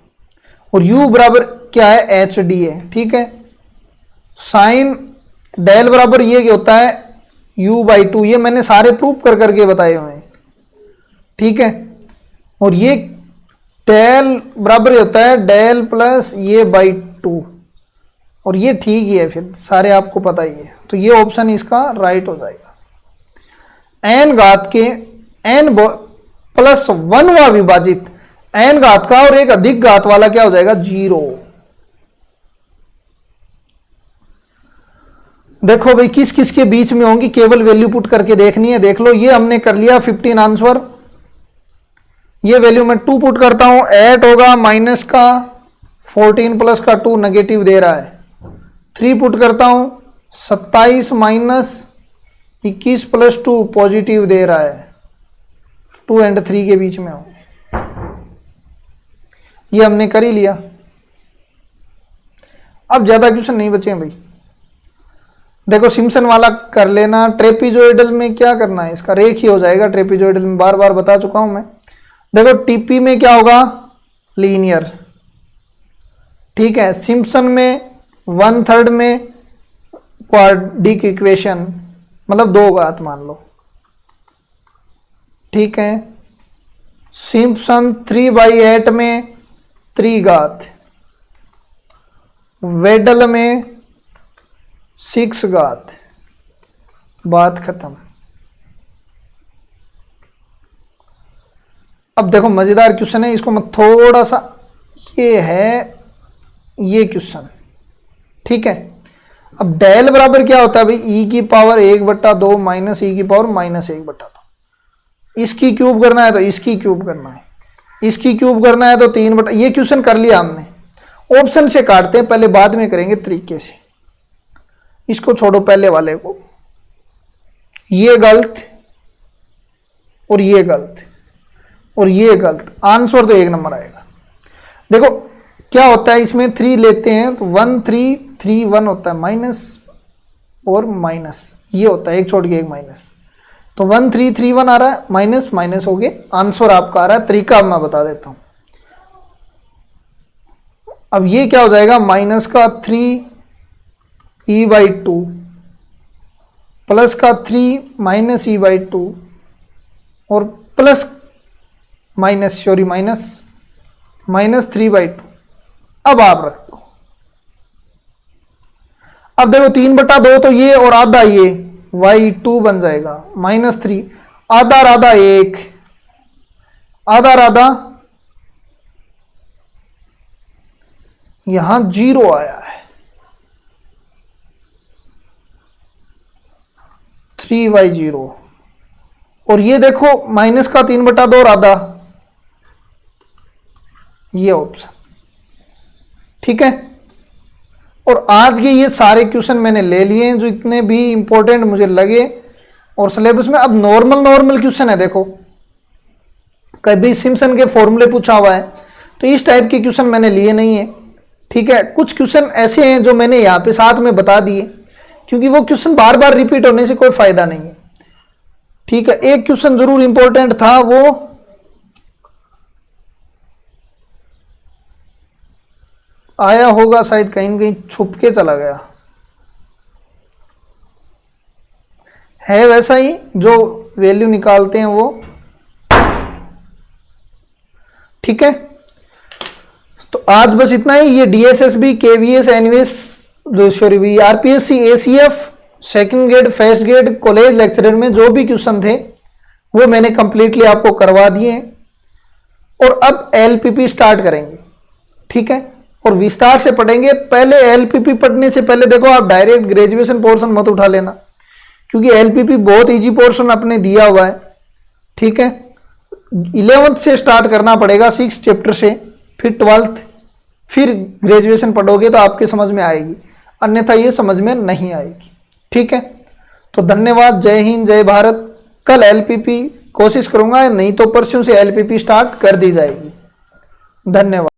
और u बराबर क्या है, HD है, ठीक है। साइन डेल बराबर ये क्या होता है, u/2, ये मैंने सारे प्रूफ कर करके बताए हुए हैं, ठीक है। और ये डेल बराबर होता है डेल प्लस ये /2, और ये ठीक ही है, फिर सारे आपको पता ही है। तो ये ऑप्शन इसका राइट हो जाएगा। n घात के n+1वां विभाजित n घात का और एक अधिक घात वाला क्या हो जाएगा, 0। देखो भाई किस किस के बीच में होंगी, केवल वैल्यू पुट करके देखनी है। देख लो, ये हमने कर लिया 15 आंसर, ये वैल्यू मैं 2 पुट करता हूं, 8 होगा, माइनस का 14 प्लस का 2 नेगेटिव दे रहा है। 3 पुट करता हूं, 27 माइनस 21 + 2 पॉजिटिव दे रहा है, 2 और 3 के बीच में हो, ये हमने कर ही लिया। अब ज्यादा क्वेश्चन नहीं बचे हैं भाई। देखो सिम्पसन वाला कर लेना। ट्रेपीजोइडल में क्या करना है, इसका रेख ही हो जाएगा। ट्रेपीजोइडल में बार बार बता चुका हूं मैं। देखो टीपी में क्या होगा, लीनियर, ठीक है। सिम्पसन में 1/3 में क्वाड्रिक इक्वेशन, मतलब 2 घात मान लो, ठीक है। सिम्पसन 3/8 में 3 घात, वेडल में 6 घात, बात खत्म। अब देखो मजेदार क्वेश्चन है, इसको मैं थोड़ा सा, ये है ये क्वेश्चन, ठीक है। अब डेल बराबर क्या होता है भाई, e की पावर 1/2 माइनस e की पावर -1/2। इसकी क्यूब करना है तो इसकी क्यूब करना है, इसकी क्यूब करना है तो 3/, ये क्वेश्चन कर लिया हमने। ऑप्शन से काटते हैं, पहले बाद में करेंगे तरीके से। इसको छोड़ो, पहले वाले को, ये गलत और ये गलत और ये गलत, आंसर तो 1 नंबर आएगा। देखो क्या होता है, इसमें 3 लेते हैं तो 1 3 3 1 होता है, माइनस और माइनस, ये होता है, एक छोड़ के एक माइनस, तो 1 3 3 1 आ रहा है, माइनस माइनस हो गए, आंसर आपका आ रहा है। तरीका अब मैं बता देता हूं। अब ये क्या हो जाएगा, माइनस का 3e/2 प्लस का 3 -e/2 और प्लस माइनस -3/2। अब आप रख दो। अब देखो 3/2 तो ये और आधा ये, y2 बन जाएगा, -3, आधा आधा 1, आधा आधा यहां 0 आया है, 3/0। और ये देखो माइनस का 3/2 और आधा, ये ऑप्शन, ठीक है। और आज के ये सारे क्वेश्चन मैंने ले लिए हैं जो इतने भी इंपॉर्टेंट मुझे लगे और सिलेबस में। अब नॉर्मल क्वेश्चन है, देखो कभी सिम्पसन के फॉर्मूले पूछा हुआ है, तो इस टाइप के क्वेश्चन मैंने लिए नहीं है, ठीक है। कुछ क्वेश्चन ऐसे हैं जो मैंने यहाँ पे साथ में बता दिए, क्योंकि वो क्वेश्चन बार बार रिपीट होने से कोई फायदा नहीं है, ठीक है। एक क्वेश्चन जरूर इंपॉर्टेंट था, वो आया होगा शायद, कहीं कहीं छुप के चला गया है, वैसा ही जो वैल्यू निकालते हैं वो, ठीक है। तो आज बस इतना ही। ये DSSB, KVS, NVS, RPSC, ACF, second grade, first grade, college lecturer में जो भी क्वेश्चन थे वो मैंने कंप्लीटली आपको करवा दिए हैं। और अब LPP स्टार्ट करेंगे, ठीक है, और विस्तार से पढ़ेंगे। पहले LPP पढ़ने से पहले देखो आप डायरेक्ट ग्रेजुएशन पोर्शन मत उठा लेना, क्योंकि LPP बहुत इजी पोर्शन अपने दिया हुआ है, ठीक है। 11th से स्टार्ट करना पड़ेगा, 6 चैप्टर से, फिर 12th, फिर ग्रेजुएशन पढ़ोगे तो आपके समझ में आएगी, अन्यथा ये समझ में नहीं आएगी, ठीक है। तो धन्यवाद, जय हिंद, जय भारत। कल LPP कोशिश करूंगा, नहीं तो परसों से LPP स्टार्ट कर दी जाएगी। धन्यवाद।